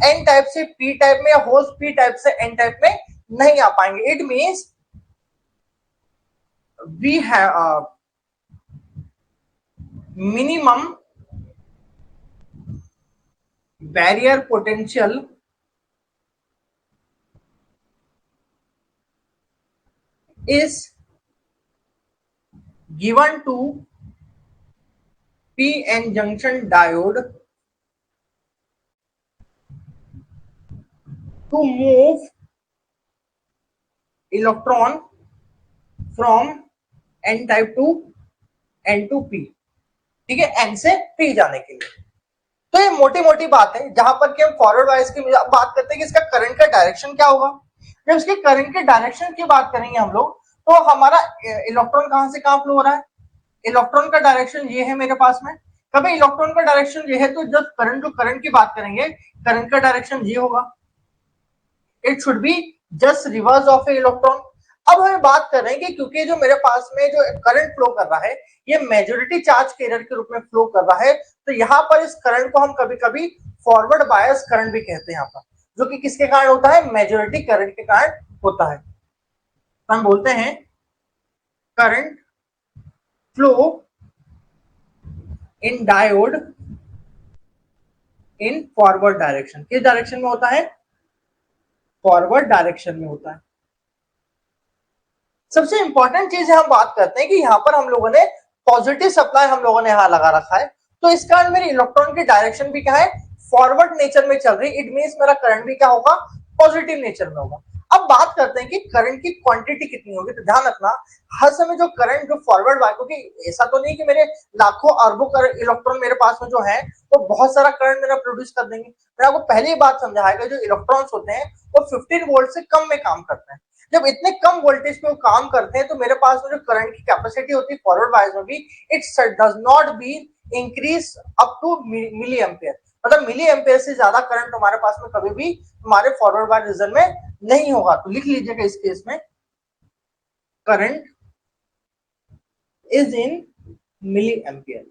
एन टाइप से पी टाइप में या होल्स पी टाइप से एन टाइप में नहीं आ पाएंगे। It means we have minimum barrier potential is given to p-n junction diode to move electron from n type to n to p। ठीक है, n से p जाने के लिए। तो ये मोटी मोटी बात है जहां पर कि हम फॉरवर्ड वाइज की बात करते हैं कि इसका करंट का डायरेक्शन क्या होगा। जब इसके करंट के डायरेक्शन की बात करेंगे हम लोग, तो हमारा इलेक्ट्रॉन कहां से कहां फ्लो हो रहा है, इलेक्ट्रॉन का डायरेक्शन ये है मेरे पास में। कभी इलेक्ट्रॉन का डायरेक्शन ये है तो जब करंट की बात करेंगे, करंट का डायरेक्शन ये होगा, it should be just reverse of A electron. अब हमें बात कर रहे हैं कि क्योंकि जो मेरे पास में जो करंट फ्लो कर रहा है ये मेजॉरिटी चार्ज कैरियर के रूप में फ्लो कर रहा है, तो यहाँ पर इस करंट को हम कभी कभी फॉरवर्ड बायस करंट भी कहते हैं यहाँ पर, जो कि किसके कारण होता है, मेजॉरिटी करंट के कारण होता है। तो हम बोलते हैं current flow in diode in forward direction. किस डायरेक्शन में होता है, फॉरवर्ड डायरेक्शन में होता है। सबसे इंपॉर्टेंट चीज हम बात करते हैं कि यहाँ पर हम लोगों ने पॉजिटिव सप्लाई हम लोगों ने यहाँ लगा रखा है, तो इस कारण मेरी इलेक्ट्रॉन की डायरेक्शन भी क्या है, फॉरवर्ड नेचर में चल रही। इट मींस मेरा करंट भी क्या होगा, पॉजिटिव नेचर में होगा। अब बात करते हैं कि करंट की क्वांटिटी कितनी होगी। तो ध्यान रखना हर समय जो करंट जो फॉरवर्ड बाय, क्योंकि ऐसा तो नहीं कि मेरे लाखों अरबों इलेक्ट्रॉन मेरे पास में जो है वो बहुत सारा करंट मेरा प्रोड्यूस कर देंगे। मैंने आपको पहले ही बात समझाया, जो इलेक्ट्रॉन्स होते हैं वो 15 वोल्ट से कम में काम करते हैं। जब इतने कम वोल्टेज पे वो काम करते हैं तो मेरे पास में जो करंट की कैपेसिटी होती है फॉरवर्ड बायस में भी, it does not be increase up to milli ampere, मतलब मिली एम्पेयर से ज्यादा करंट हमारे पास में कभी भी हमारे फॉरवर्ड बायस रीजन में नहीं होगा। तो लिख लीजिएगा इस केस में current is in milli ampere.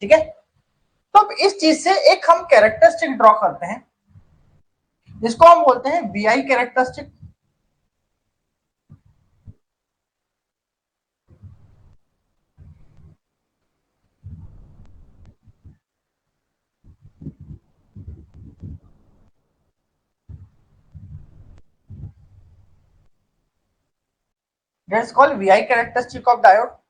ठीक है, तो अब इस चीज से एक हम कैरेक्टरिस्टिक ड्रॉ करते हैं जिसको हम बोलते हैं VI characteristic. That's called VI characteristic of diode.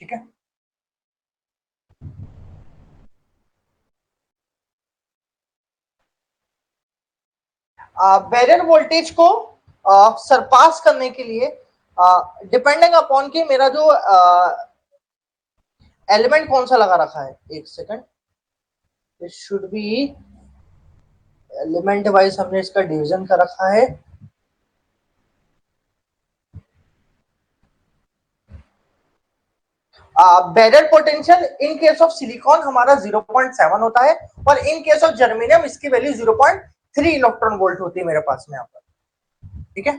ठीक है, बैरियर वोल्टेज को सरपास करने के लिए डिपेंडिंग अपॉन कि मेरा जो एलिमेंट कौन सा लगा रखा है, एक second, it should be element wise हमने इसका डिवीजन कर रखा है। Barrier potential in case of silicon हमारा 0.7 होता है और इन केस ऑफ जर्मेनियम इसकी वैल्यू 0.3 इलेक्ट्रॉन वोल्ट होती है मेरे पास में यहाँ पर। ठीक है,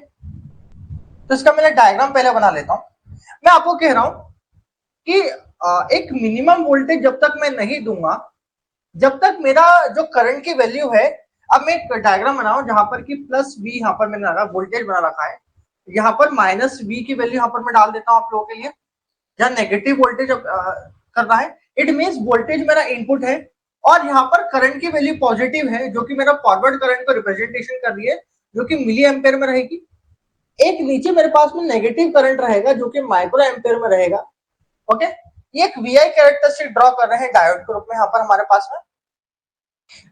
तो इसका मैं डायग्राम पहले बना लेता हूं। मैं आपको कह रहा हूं कि एक मिनिमम वोल्टेज जब तक मैं नहीं दूंगा, जब तक मेरा जो करंट की वैल्यू है, अब मैं एक डायग्राम बनाऊं जहां पर कि प्लस वी यहाँ पर मैंने लगा वोल्टेज बना रखा है, यहाँ पर माइनस वी की वैल्यू यहाँ पर मैं डाल देता हूं आप लोगों के लिए, जहां नेगेटिव वोल्टेज कर रहा है, इट मींस वोल्टेज मेरा इनपुट है और यहाँ पर करंट की वैल्यू पॉजिटिव है जो कि मेरा फॉरवर्ड करंट को रिप्रेजेंटेशन कर रही है जो कि मिली एम्पेयर में रहेगी। एक नीचे मेरे पास में नेगेटिव करंट रहेगा जो कि माइक्रो एम्पेयर में रहेगा। ओके, ये एक वीआई कैरेक्टरिस्टिक ड्रॉ कर रहे हैं डायोड के रूप में यहाँ पर हमारे पास में।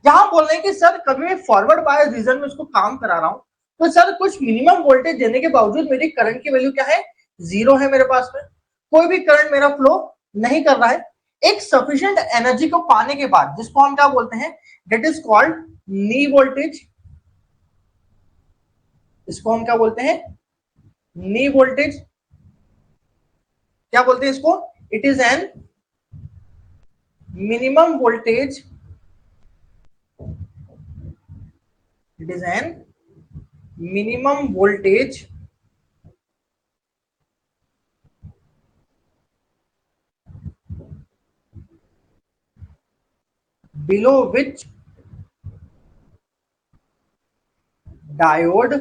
जहां बोल रहे हैं कि सर कभी मैं फॉरवर्ड बायस रीजन में उसको काम करा रहा हूं तो सर कुछ मिनिमम वोल्टेज देने के बावजूद मेरी करंट की वैल्यू क्या है, जीरो है मेरे पास में, कोई भी करंट मेरा फ्लो नहीं कर रहा है। एक सफिशिएंट एनर्जी को पाने के बाद जिसको हम क्या बोलते हैं, that is called knee voltage. इसको हम क्या बोलते हैं, नी वोल्टेज। क्या बोलते हैं इसको, it is an minimum voltage, it is an minimum voltage below which diode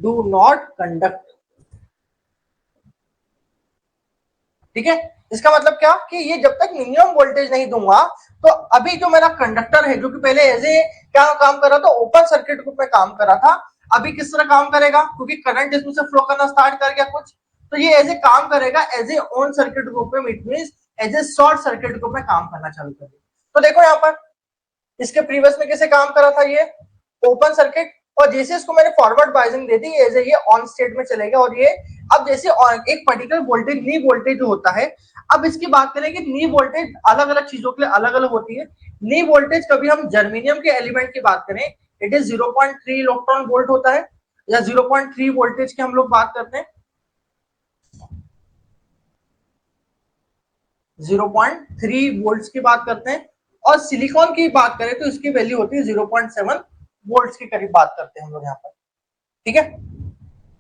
do not conduct। ठीक है, इसका मतलब क्या कि ये जब तक मिनिमम वोल्टेज नहीं दूंगा तो अभी जो मेरा कंडक्टर है जो कि पहले एज ए क्या काम कर रहा था, ओपन सर्किट रूप में काम कर रहा था, अभी किस तरह काम करेगा क्योंकि करंट इसमें से फ्लो करना स्टार्ट कर गया कुछ, तो ये एज ए काम करेगा एज ए ऑन सर्किट रूप में, it means as a short circuit रूप में काम करना चालू करेगा। तो देखो यहाँ पर इसके प्रीवियस में कैसे काम कर रहा था, ये ओपन सर्किट, और जैसे इसको मैंने फॉरवर्ड बाइजिंग दे दी एज ये ऑन स्टेट में चलेगा और ये अब जैसे एक पर्टिकुलर वोल्टेज नी वोल्टेज जो होता है, अब इसकी बात करें कि नी वोल्टेज अलग अलग चीजों के लिए अलग अलग होती है। नी वोल्टेज कभी हम जर्मेनियम के एलिमेंट की बात करें इट इज 0.3 इलेक्ट्रॉन वोल्ट होता है, या 0.3 वोल्टेज की हम लोग बात करते हैं, 0.3 वोल्ट्स की बात करते हैं, और सिलिकॉन की बात करें तो इसकी वैल्यू होती है 0.7 वोल्ट्स के करीब बात करते हैं हम लोग यहाँ पर। ठीक है,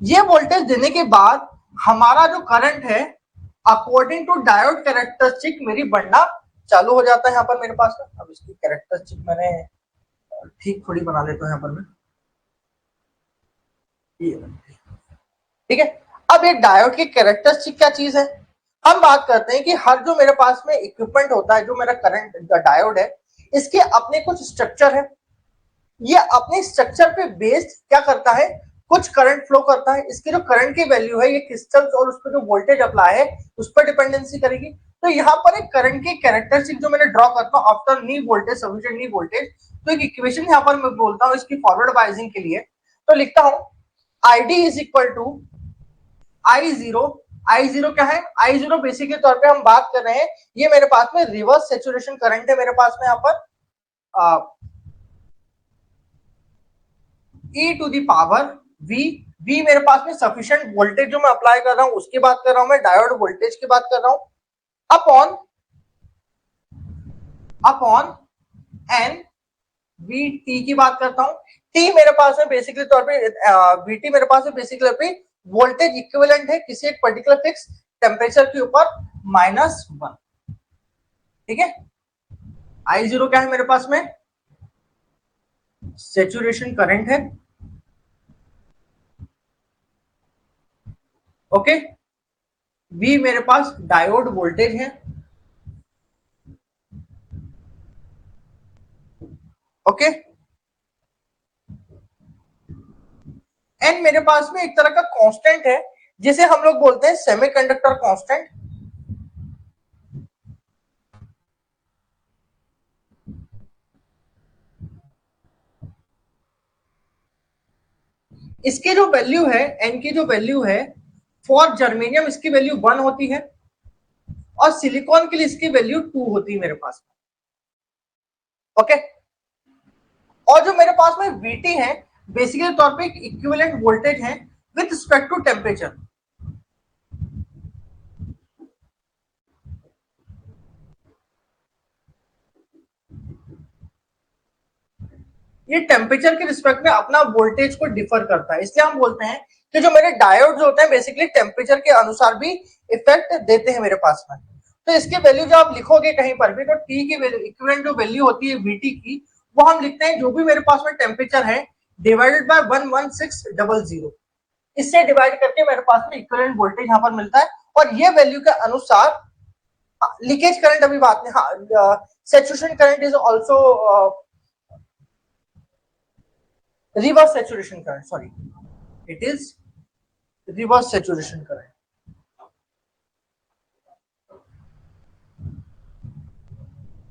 ये वोल्टेज देने के बाद हमारा जो करंट है अकॉर्डिंग टू डायोड कैरेक्टरिस्टिक मेरी बढ़ना चालू हो जाता है यहाँ पर मेरे पास। अब इसकी कैरेक्टरिस्टिक मैंने ठीक थोड़ी बना लेता हूँ यहाँ पर मैं, ठीक है। अब एक डायोड की कैरेक्टरिस्टिक क्या चीज है, हम बात करते हैं कि हर जो मेरे पास में इक्विपमेंट होता है, जो मेरा करंट डायोड है, इसके अपने कुछ स्ट्रक्चर है। ये अपने स्ट्रक्चर पे बेस्ड क्या करता है, कुछ करंट फ्लो करता है। इसकी जो करंट की वैल्यू है, ये क्रिस्टल्स और उस पर जो वोल्टेज अप्लाई है उस पर डिपेंडेंसी करेगी। तो यहाँ पर एक करंट की कैरेक्टरिस्टिक जो मैंने ड्रॉ करता हूँ आफ्टर नी वोल्टेज सफिशिएंट नी वोल्टेज, तो एक इक्वेशन यहाँ पर मैं बोलता हूँ इसकी फॉरवर्ड बायसिंग के लिए। तो लिखता हूँ ID is equal to I zero. I zero क्या है, आई जीरो बेसिक के तौर पे हम बात कर रहे हैं, ये मेरे पास में रिवर्स सेचुरेशन करंट है मेरे पास में यहाँ पर e to the power v। v मेरे पास में सफिशिएंट वोल्टेज जो मैं अप्लाई कर रहा हूं उसकी बात कर रहा हूं, मैं डायोड वोल्टेज की बात कर रहा हूं, अपॉन अपॉन n vt की बात करता हूं। t मेरे पास में बेसिकली तौर पे vt मेरे पास में बेसिकली तौर पे वोल्टेज इक्विवेलेंट है किसी एक पर्टिकुलर फिक्स टेम्परेचर के ऊपर -1। ठीक है, आई जीरो क्या है मेरे पास में, सेचुरेशन करंट है। ओके, v मेरे पास डायोड वोल्टेज है। ओके, एन मेरे पास में एक तरह का कांस्टेंट है जिसे हम लोग बोलते हैं सेमीकंडक्टर कांस्टेंट। इसकी जो वैल्यू है, एन की जो वैल्यू है, फॉर जर्मेनियम इसकी वैल्यू 1 होती है और सिलिकॉन के लिए इसकी वैल्यू 2 होती है मेरे पास में। ओके, और जो मेरे पास में वीटी है बेसिकली तौर पे एक इक्विवेलेंट वोल्टेज है विद रिस्पेक्ट टू टेम्परेचर। ये टेम्परेचर के रिस्पेक्ट में अपना वोल्टेज को डिफर करता है, इसलिए हम बोलते हैं कि जो मेरे डायोड जो होते हैं बेसिकली टेम्परेचर के अनुसार भी इफेक्ट देते हैं मेरे पास में। तो इसकी वैल्यू जो आप लिखोगे कहीं पर भी, तो टी की इक्विवेलेंट जो वैल्यू होती है वीटी की, वो हम लिखते हैं जो भी मेरे पास में टेम्परेचर है डिवाइडेड बाय 11600, इससे डिवाइड करके मेरे पास में इक्विवेलेंट वोल्टेज यहाँ पर मिलता है। और ये वैल्यू के अनुसार लीकेज करंट अभी बात नहीं, हाँ saturation current is also reverse saturation current, sorry, it is reverse saturation current.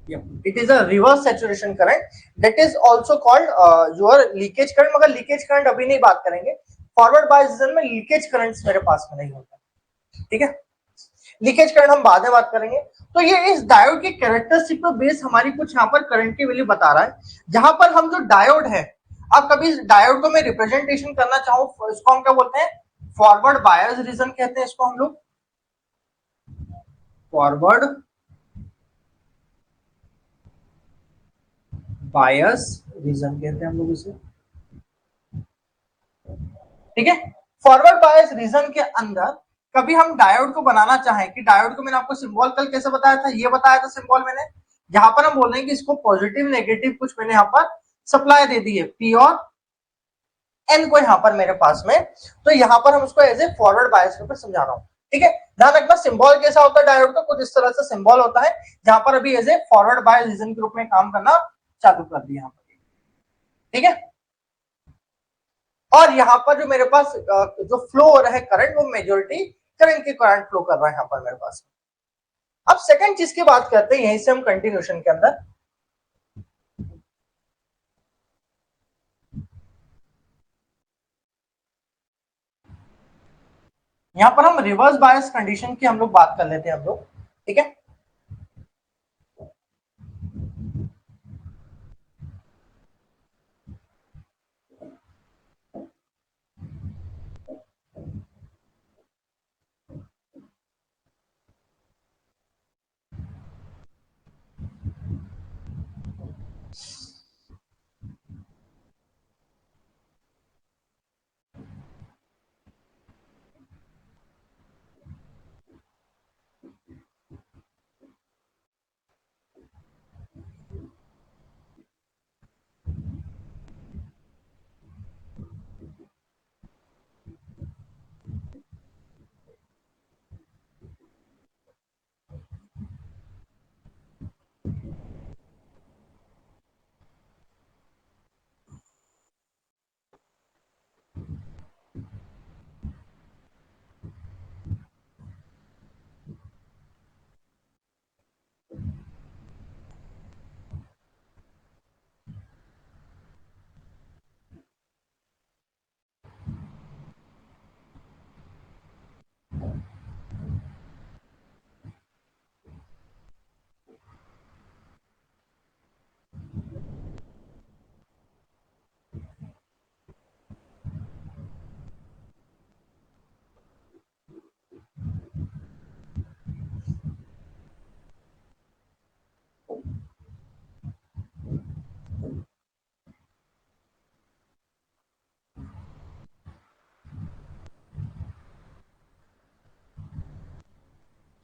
Yeah, it is a reverse saturation current that is also called your leakage current, मगर leakage current अभी नहीं बात करेंगे, फॉरवर्ड बायस रीजन में लीकेज करंट्स मेरे पास में नहीं होता। ठीक है, लीकेज करंट हम बाद में बात करेंगे। तो ये इस डायोड की कैरेक्टरिस्टिक पर बेस हमारी कुछ यहाँ पर करंट की वैल्यू बता रहा है, जहां पर हम जो डायोड है, अब कभी डायोड को मैं रिप्रेजेंटेशन करना चाहूँ, इसको हम क्या बोलते हैं, फॉरवर्ड बायस रीजन कहते हैं इसको हम लोग, फॉरवर्ड बायस रीजन कहते हैं हम लोग इसे। ठीक है, फॉरवर्ड बायस रीजन के अंदर कभी हम डायोड को बनाना चाहें, कि डायोड को मैंने आपको सिंबल कल कैसे बताया था, ये बताया था सिंबल मैंने, जहां पर हम बोल रहे हैं कि इसको पॉजिटिव नेगेटिव कुछ मैंने यहाँ पर सप्लाई दे दी है, पी और एन को यहाँ पर मेरे पास में, तो यहाँ पर हम उसको एज ए फॉरवर्ड बायस के ऊपर समझा रहा हूँ। ठीक है, ध्यान रखना सिंबल कैसा होता है डायोड का, कुछ इस तरह से सिंबल होता है, जहां पर अभी as a forward bias region के रूप में काम करना चालू कर दिया यहाँ पर। ठीक है, और यहाँ पर जो मेरे पास जो फ्लो हो रहा है करंट, वो मेजोरिटी करंट के करंट फ्लो कर रहा है यहाँ पर मेरे पास। अब सेकंड चीज की बात करते हैं, यहीं से हम कंटिन्यूशन के अंदर, यहाँ पर हम रिवर्स बायस कंडीशन की हम लोग बात कर लेते हैं हम लोग। ठीक है,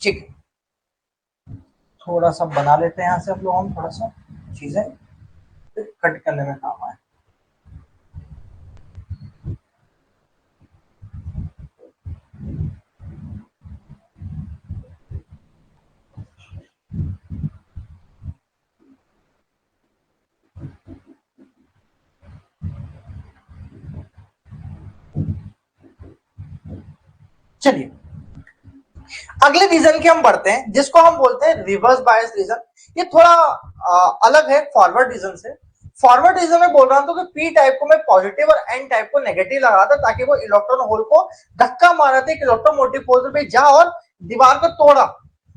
ठीक है, थोड़ा सा बना लेते हैं यहाँ से हम थोड़ा सा चीजें कट करने में काम आए। चलिए अगले रीजन की हम बढ़ते हैं, जिसको हम बोलते हैं रिवर्स बायस रीजन। ये थोड़ा अलग है फॉरवर्ड रीजन से। फॉरवर्ड रीजन में बोल रहा हूं तो कि पी टाइप को मैं पॉजिटिव और एन टाइप को नेगेटिव लगा था, ताकि वो इलेक्ट्रॉन होल को धक्का मारा था, इलेक्ट्रोमोटिव फोर्स पे जा और दीवार को तोड़ा,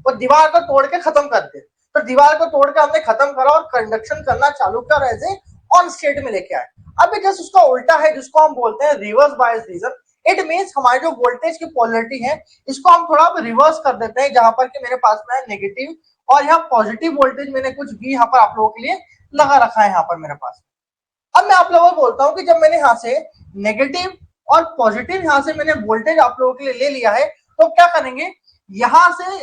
और दीवार को तोड़ के खत्म कर दे। तो दीवार को तोड़ के हमने खत्म करा और कंडक्शन करना चालू कर ऐसे ऑन स्टेट में लेके आए। अभी जस्ट उसका उल्टा है, जिसको हम बोलते हैं reverse bias region. It means हमारे जो वोल्टेज की पोलरिटी है, इसको हम थोड़ा रिवर्स कर देते हैं, जहां पर कि मेरे पास में है नेगेटिव और यहाँ पॉजिटिव वोल्टेज मैंने कुछ भी यहाँ पर आप लोगों के लिए लगा रखा है यहाँ पर मेरे पास। अब मैं आप लोगों को बोलता हूं कि जब मैंने यहाँ से नेगेटिव और पॉजिटिव यहाँ से मैंने वोल्टेज आप लोगों के लिए ले लिया है, तो क्या करेंगे यहाँ से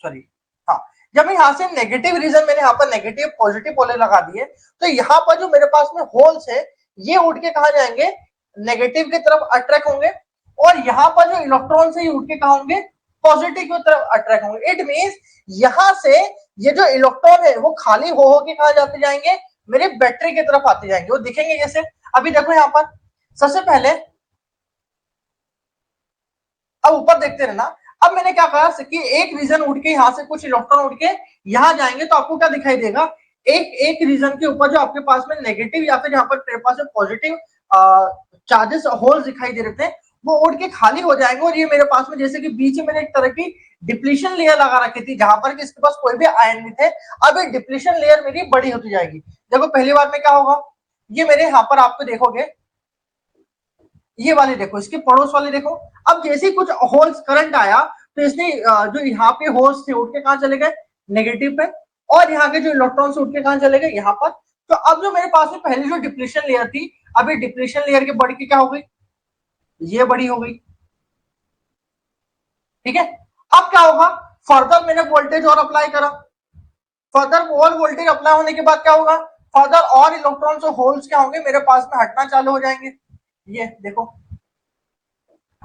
सॉरी हाँ, जब मैं यहाँ से नेगेटिव रीजन मैंने यहाँ पर नेगेटिव पॉजिटिव पोलर लगा दिए, तो यहाँ पर जो मेरे पास में होल्स है ये उठ के कहा जाएंगे, नेगेटिव की तरफ अट्रैक्ट होंगे, और यहाँ पर जो इलेक्ट्रॉन है ये उठ के कहा होंगे पॉजिटिव की तरफ अट्रैक्ट होंगे। इट मींस यहाँ से ये जो इलेक्ट्रॉन है वो खाली हो के कहा जाते जाएंगे, मेरे बैटरी की तरफ आते जाएंगे। वो दिखेंगे जैसे अभी देखो यहाँ पर, सबसे पहले अब ऊपर देखते रहना। अब मैंने क्या कहा कि एक रीजन उठ के यहाँ से कुछ इलेक्ट्रॉन उठ के यहाँ जाएंगे, तो आपको क्या दिखाई देगा, एक रीजन के ऊपर जो आपके पास में नेगेटिव या फिर यहाँ पर तेरे पास पॉजिटिव चार्जेस होल्स दिखाई दे रहे थे, वो उड़ के खाली हो जाएंगे, और ये मेरे पास में जैसे कि बीच में मैंने एक तरह की डिप्लीशन लेयर लगा रखी थी, जहां पर कि इसके पास कोई भी आयन नहीं थे। अब ये डिप्लीशन लेयर मेरी बड़ी होती जाएगी। देखो पहली बार में क्या होगा, ये मेरे यहाँ पर आपको देखोगे, ये वाले देखो, इसके पड़ोस वाले देखो। अब जैसे ही कुछ होल्स करंट आया, तो इसने जो यहाँ पे होल्स थे उठ के कहाँ चले गए, नेगेटिव पे, और यहाँ के जो इलेक्ट्रॉन्स उठ के कहाँ चले गए, यहाँ पर। तो अब जो मेरे पास में पहले जो डिप्लीशन लेयर थी, अभी डिप्लीशन लेयर के बढ़ के क्या हो गई, ये बड़ी हो गई। ठीक है, अब क्या होगा, फर्दर मैंने वोल्टेज और अप्लाई करा, फर्दर और वोल्टेज अप्लाई होने के बाद क्या होगा, फर्दर और इलेक्ट्रॉन्स और होल्स क्या होंगे मेरे पास में हटना चालू हो जाएंगे, ये देखो।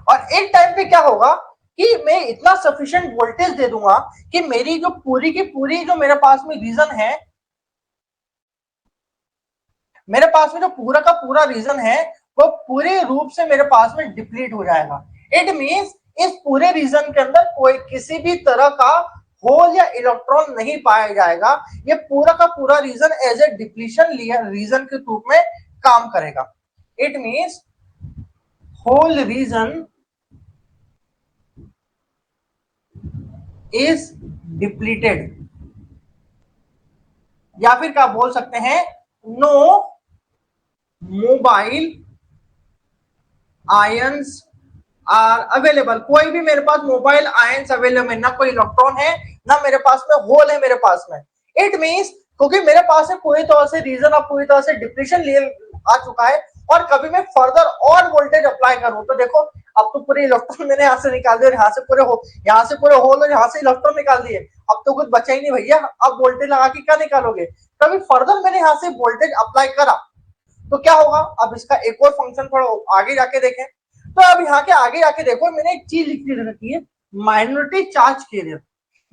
और एक टाइम पे क्या होगा कि मैं इतना सफिशिएंट वोल्टेज दे दूंगा कि मेरी जो पूरी की पूरी जो मेरे पास में रीजन है, मेरे पास में जो पूरा का पूरा रीजन है वो पूरे रूप से मेरे पास में डिप्लीट हो जाएगा। इट मींस इस पूरे रीजन के अंदर कोई किसी भी तरह का होल या इलेक्ट्रॉन नहीं पाया जाएगा। ये पूरा का पूरा region as a depletion region के रूप में काम करेगा। It means whole region is depleted, या फिर क्या बोल सकते हैं, no mobile ions are available. कोई भी मेरे पास मोबाइल आयंस अवेलेबल, ना कोई इलेक्ट्रॉन है, ना मेरे पास में होल है मेरे पास में। इट मींस क्योंकि मेरे पास में पूरी तरह से रीजन अब पूरी तरह से डिप्लीशन लेवल आ चुका है, और कभी मैं फर्दर और वोल्टेज अप्लाई करूं तो देखो अब तो पूरे इलेक्ट्रॉन मैंने यहाँ से निकाल दिया, यहाँ से पूरे होल और यहाँ से इलेक्ट्रॉन निकाल दिए, अब तो कुछ बचा ही नहीं भैया। अब वोल्टेज लगा के क्या निकालोगे, कभी फर्दर मैंने यहाँ से वोल्टेज अप्लाई करा तो क्या होगा। अब इसका एक और फंक्शन थोड़ा आगे जाके देखें, तो अब यहाँ के आगे जाके देखो, मैंने एक चीज लिख रखी है, माइनॉरिटी चार्ज कैरियर।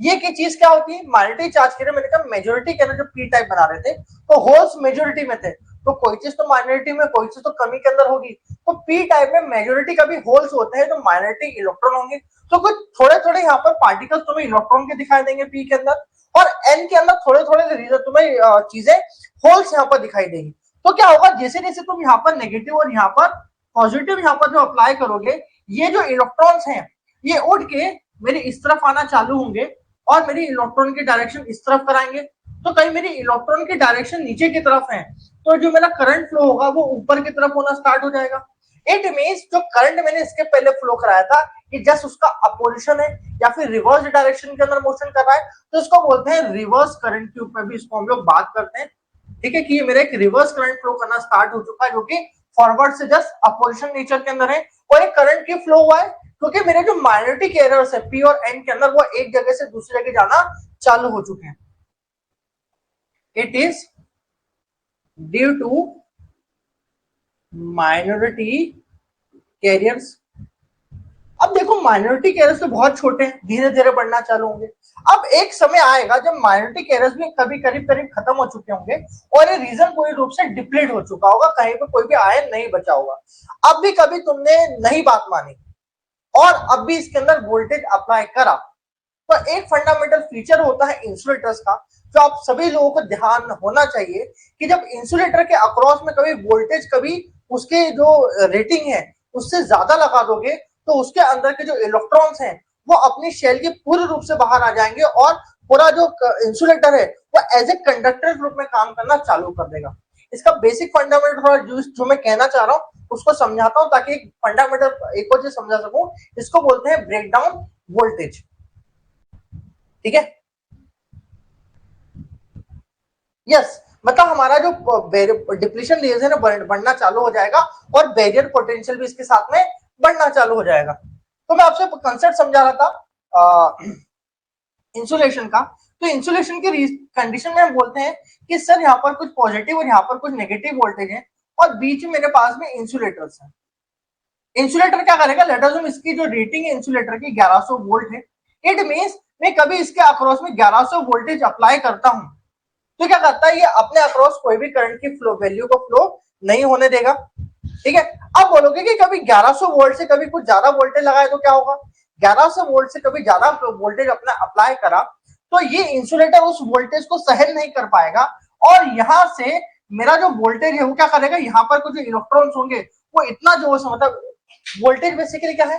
ये की चीज क्या होती है, माइनॉरिटी चार्ज कैरियर। मैंने कहा मेजोरिटी के अंदर जो पी टाइप बना रहे थे तो होल्स मेजोरिटी में थे, तो कोई चीज तो माइनॉरिटी में कोई चीज तो कमी के अंदर होगी। तो पी टाइप में मेजोरिटी का भी होल्स होते हैं तो माइनॉरिटी इलेक्ट्रॉन होंगे। तो कुछ थोड़े थोड़े यहाँ पर पार्टिकल्स तुम्हें इलेक्ट्रॉन के दिखाई देंगे पी के अंदर, और एन के अंदर थोड़े थोड़े रीजन तुम्हें चीजें होल्स यहाँ पर दिखाई देंगी। तो क्या होगा, जैसे जैसे तुम यहाँ पर नेगेटिव और यहाँ पर पॉजिटिव यहाँ पर जो अप्लाई करोगे, ये जो इलेक्ट्रॉन्स हैं ये उठ के मेरे इस तरफ आना चालू होंगे और मेरी इलेक्ट्रॉन की डायरेक्शन इस तरफ कराएंगे। तो कहीं मेरी इलेक्ट्रॉन की डायरेक्शन नीचे की तरफ है, तो जो मेरा करंट फ्लो होगा वो ऊपर की तरफ होना स्टार्ट हो जाएगा। इट मींस जो करंट मैंने इसके पहले फ्लो कराया था कि जस्ट उसका अपोजिशन है या फिर रिवर्स डायरेक्शन के अंदर मोशन कर रहा है, तो इसको बोलते हैं रिवर्स करंट के ऊपर भी इसको हम लोग बात करते हैं। ठीक है, कि ये मेरा एक रिवर्स करंट फ्लो करना स्टार्ट हो चुका है, जो कि फॉरवर्ड से जस्ट अपोजिशन नेचर के अंदर है, और एक करंट की फ्लो हुआ है क्योंकि मेरे जो माइनॉरिटी कैरियर्स है पी और एन के अंदर वो एक जगह से दूसरी जगह जाना चालू हो चुके हैं। It is due to minority carriers. अब देखो माइनॉरिटी कैरियर्स तो बहुत छोटे हैं, धीरे धीरे बढ़ना चालू होंगे। अब एक समय आएगा जब माइनॉरिटी कैरियर्स भी कभी करीब करीब खत्म हो चुके होंगे और ये रीजन पूरी रूप से डिप्लीट हो चुका होगा, कहीं पे कोई भी आयन नहीं बचा होगा। अब भी कभी तुमने नहीं बात मानी और अब भी इसके अंदर वोल्टेज अप्लाई करा, तो एक फंडामेंटल फीचर होता है इंसुलेटर्स का जो आप सभी लोगों को ध्यान होना चाहिए कि जब इंसुलेटर के अक्रॉस में कभी वोल्टेज कभी उसके जो रेटिंग है उससे ज्यादा लगा दोगे तो उसके अंदर के जो इलेक्ट्रॉन्स हैं वो अपनी शेल के पूर्ण रूप से बाहर आ जाएंगे और पूरा जो इंसुलेटर है वो एज ए कंडक्टर के रूप में काम करना चालू कर देगा। इसका बेसिक फंडामेंटल जो मैं कहना चाह रहा हूँ उसको समझाता हूँ ताकि एक फंडामेंटल एक और चीज समझा सकूं। इसको बोलते हैं ब्रेकडाउन वोल्टेज। ठीक है, यस, मतलब हमारा जो डिप्लीशन रीजन है बढ़ना चालू हो जाएगा और बैरियर पोटेंशियल भी इसके साथ में बढ़ना चालू हो जाएगा। तो मैं आपसे कंसेप्ट समझा रहा था इंसुलेशन का। तो इंसुलेशन की कंडीशन में हम बोलते हैं कि सर यहाँ पर कुछ पॉजिटिव और यहाँ पर कुछ नेगेटिव वोल्टेज है और बीच में मेरे पास में इंसुलेटर्स है। इंसुलेटर क्या करेगा, लेट अस अज्यूम इसकी जो रेटिंग है इंसुलेटर की 1100 वोल्ट है। इट मींस मैं कभी इसके अक्रॉस में 1100 वोल्टेज अप्लाई करता हूं तो क्या करता है ये अपने अक्रॉस कोई भी करंट की फ्लो वैल्यू को फ्लो नहीं होने देगा। ठीक है, अब बोलोगे कि कभी 1100 वोल्ट से कभी कुछ ज्यादा वोल्टेज लगाए तो क्या होगा, 1100 वोल्ट से कभी ज्यादा वोल्टेज अपना अप्लाई करा तो ये इंसुलेटर उस वोल्टेज को सहन नहीं कर पाएगा और यहां से मेरा जो वोल्टेज है वो क्या करेगा, यहाँ पर कुछ इलेक्ट्रॉन्स होंगे वो इतना जोर से, मतलब वोल्टेज बेसिकली क्या है,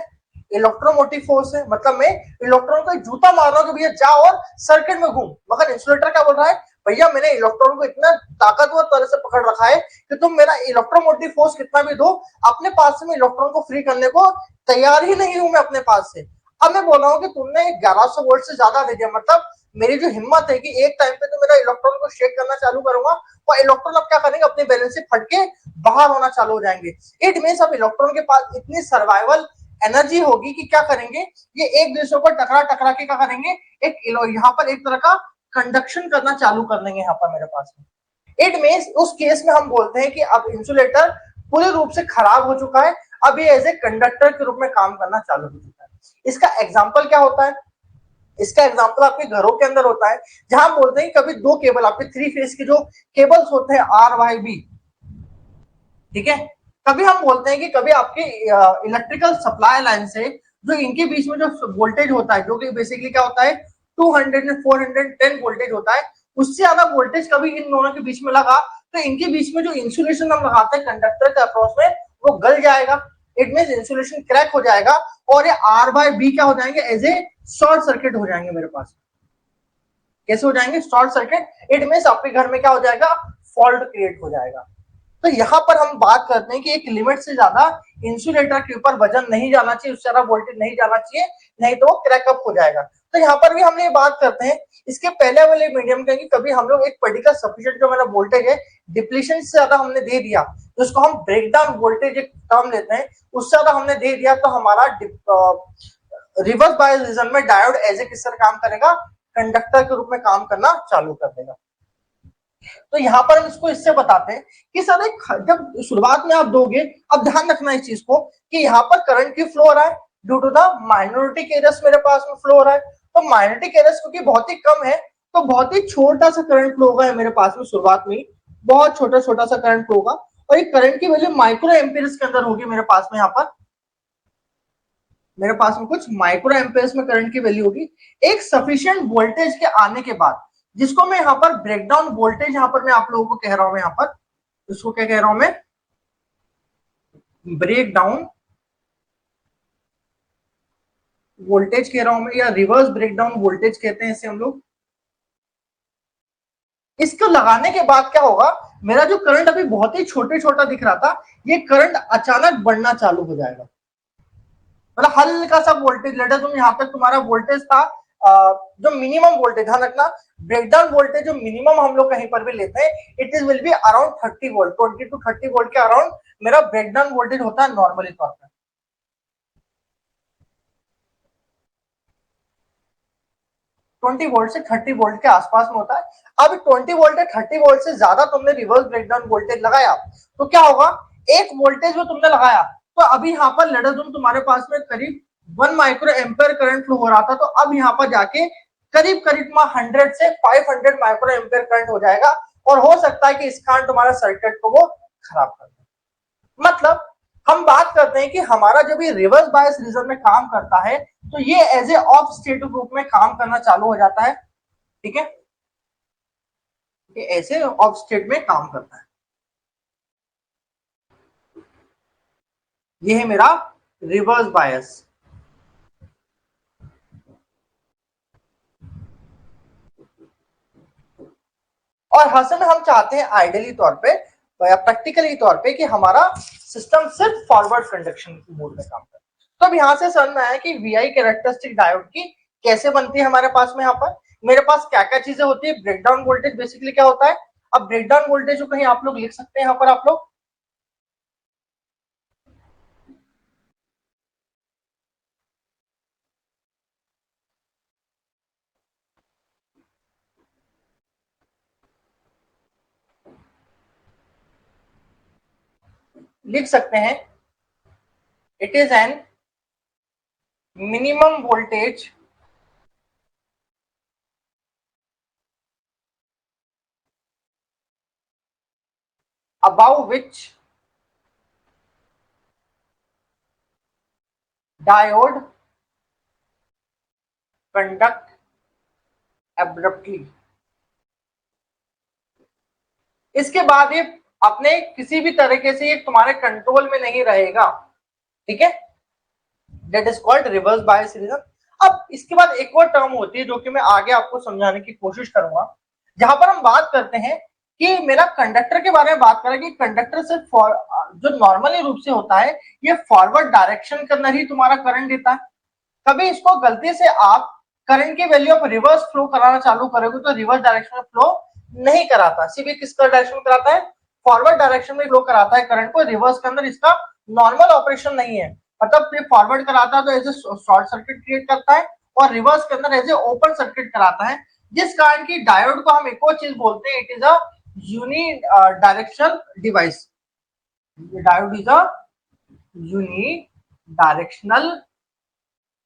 इलेक्ट्रोमोटिव फोर्स है। मतलब मैं इलेक्ट्रॉन को जूता मार रहा हूँ कि भैया जा और सर्किट में घूम, मगर इंसुलेटर क्या बोल रहा है, भैया मैंने इलेक्ट्रॉन को इतना ताकतवर तरह से पकड़ रखा है कि तुम मेरा इलेक्ट्रोमोटिव फोर्स कितना भी दो अपने पास से मैं इलेक्ट्रॉन को फ्री करने को तैयार ही नहीं हूं मैं अपने पास से। अब मैं बोल रहा हूँ कि तुमने 1100 वोल्ट से ज्यादा दे दिया, मतलब मेरी जो हिम्मत है कि एक टाइम पे तो मेरा इलेक्ट्रॉन को शेक करना चालू करूंगा और इलेक्ट्रॉन अब क्या करेंगे, अपने बैलेंस से फट के बाहर होना चालू हो जाएंगे। इट मीन्स अब इलेक्ट्रॉन के पास इतनी सर्वाइवल एनर्जी होगी कि क्या करेंगे, ये एक दूसरे को टकरा टकरा के क्या करेंगे, एक यहाँ पर एक तरह का कंडक्शन करना चालू कर देंगे यहाँ पर मेरे पास में। इट मीन्स उस केस में हम बोलते हैं कि अब इंसुलेटर पूरे रूप से खराब हो चुका है, अब ये एज ए कंडक्टर के रूप में काम करना चालू हो चुका है। इसका एग्जाम्पल क्या होता है, इसका एग्जाम्पल आपके घरों के अंदर होता है जहां बोलते हैं कभी दो केबल आपके 3 फेज के जो केबल्स होते हैं RYB, ठीक है, कभी हम बोलते हैं कि कभी आपके इलेक्ट्रिकल सप्लाई लाइन से जो इनके बीच में जो वोल्टेज होता है जो कि बेसिकली क्या होता है 200 एंड 410 वोल्टेज होता है, उससे ज्यादा वोल्टेज कभी इन दोनों के बीच में लगा तो इनके बीच में जो इंसुलेशन हम लगाते हैं कंडक्टर के अक्रॉस में वो गल जाएगा। इट मींस इंसुलेशन क्रैक हो जाएगा और ये R/B क्या हो जाएंगे, एज ए शॉर्ट सर्किट हो जाएंगे मेरे पास। कैसे हो जाएंगे, शॉर्ट सर्किट। इट मींस आपके घर में क्या हो जाएगा, फॉल्ट क्रिएट हो जाएगा। तो यहाँ पर हम बात करते हैं कि एक लिमिट से ज्यादा इंसुलेटर के ऊपर वजन नहीं जाना चाहिए, उससे ज्यादा वोल्टेज नहीं जाना चाहिए, नहीं तो वो क्रैकअप हो जाएगा। तो यहाँ पर भी हम ये बात करते हैं इसके पहले वाले मीडियम का कि कभी हम लोग एक पर्टिकुलर सफिशिएंट जो मेरा वोल्टेज है डिप्लीशन से ज्यादा हमने दे दिया तो उसको हम ब्रेकडाउन वोल्टेज एक टर्म लेते हैं, उससे ज्यादा हमने दे दिया तो हमारा रिवर्स बायस रीजन में डायोड एज ए किस तरह काम करेगा, कंडक्टर के रूप में काम करना चालू कर देगा। तो यहाँ पर हम इसको इससे बताते हैं कि सर एक जब शुरुआत में आप दोगे, अब ध्यान रखना इस चीज को कि यहाँ पर करंट की फ्लो हो रहा है due to the minority carriers मेरे पास में फ्लो हो रहा है। तो माइनॉरिटी कैरियर्स क्योंकि बहुत ही कम है तो बहुत ही छोटा सा करंट फ्लो होगा मेरे पास में, शुरुआत में बहुत छोटा छोटा सा करंट फ्लो होगा और एक करंट की वैल्यू माइक्रो एम्पियर्स के अंदर होगी मेरे पास में। यहाँ पर मेरे पास में कुछ माइक्रो एम्पियर्स में करंट की वैल्यू होगी एक सफिशिएंट वोल्टेज के आने के बाद, जिसको मैं यहाँ पर ब्रेकडाउन वोल्टेज यहाँ पर मैं आप लोगों को कह रहा हूं, यहाँ पर इसको क्या कह रहा हूं मैं, ब्रेक डाउन वोल्टेज कह रहा हूं मैं, या रिवर्स ब्रेकडाउन वोल्टेज कहते हैं इसे हम लोग। इसको लगाने के बाद क्या होगा, मेरा जो करंट अभी बहुत ही छोटे छोटा दिख रहा था ये करंट अचानक बढ़ना चालू हो जाएगा। मतलब हल्का सा वोल्टेज लेटर तुम यहाँ तक तुम्हारा वोल्टेज था जो मिनिमम वोल्टेज, ध्यान रखना ब्रेकडाउन वोल्टेज जो मिनिमम हम लोग कहीं पर भी लेते हैं it is will be around 30 volt, 20 to 30 volt के अराउंड मेरा ब्रेकडाउन वोल्टेज होता है नॉर्मली तौर पर। 20 वोल्ट से 30 वोल्ट के आसपास में होता है। अब 20 वोल्ट या 30 वोल्ट से ज्यादा तुमने रिवर्स ब्रेकडाउन वोल्टेज लगाया तो क्या होगा, एक वोल्टेज जो तुमने लगाया तो अभी यहाँ पर लेट अस अज्यूम तुम्हारे पास में करीब 1 माइक्रो एम्पियर करंट फ्लो हो रहा था, तो अब यहाँ पर जाके करीब करीब 100 से 500 माइक्रो एम्पियर करंट हो जाएगा और हो सकता है कि इस कारण तुम्हारा सर्किट को वो खराब कर दे। मतलब हम बात करते हैं कि हमारा जब ये रिवर्स बायस रीजन में काम करता है तो ये as a off state group में काम करना चालू हो जाता है। ठीक है, ये ऐसे ऑफ स्टेट में काम करता है। ये है मेरा रिवर्स बायस। और असल में हम चाहते हैं आइडियली तौर पे या प्रैक्टिकली तौर पे कि हमारा सिस्टम सिर्फ फॉरवर्ड कंडक्शन मोड में काम करे। तो अब यहां से समझ में आया कि वीआई कैरेक्टरिस्टिक डायोड की कैसे बनती है हमारे पास में। यहाँ पर मेरे पास क्या क्या चीजें होती है, ब्रेकडाउन वोल्टेज बेसिकली क्या होता है। अब ब्रेकडाउन वोल्टेज को कहीं आप लोग लिख सकते हैं, यहाँ पर आप लोग लिख सकते हैं, it is an minimum voltage above which diode conduct abruptly। इसके बाद ये अपने किसी भी तरीके से ये तुम्हारे कंट्रोल में नहीं रहेगा। ठीक है, that is called reverse bias region. अब इसके बाद एक और टर्म होती है जो कि मैं आगे आपको समझाने की कोशिश करूंगा, जहां पर हम बात करते हैं कि मेरा कंडक्टर के बारे में बात करें कि कंडक्टर सिर्फ जो नॉर्मली रूप से होता है ये फॉरवर्ड डायरेक्शन के अंदर ही तुम्हारा करंट देता है। कभी इसको गलती से आप करंट की वैल्यू ऑफ रिवर्स फ्लो कराना चालू करोगे तो रिवर्स डायरेक्शन में फ्लो नहीं कराता, सिर्फ किसका डायरेक्शन में कराता है, फॉरवर्ड डायरेक्शन में फ्लो कराता है करंट को। रिवर्स के अंदर इसका नॉर्मल ऑपरेशन नहीं है, मतलब ये फॉरवर्ड कराता है तो as a short circuit create करता है और रिवर्स के अंदर एज ए ओपन सर्किट कराता है, जिस कारण की डायोड को हम एक और चीज बोलते हैं, it is a unidirectional device. Diode is a unidirectional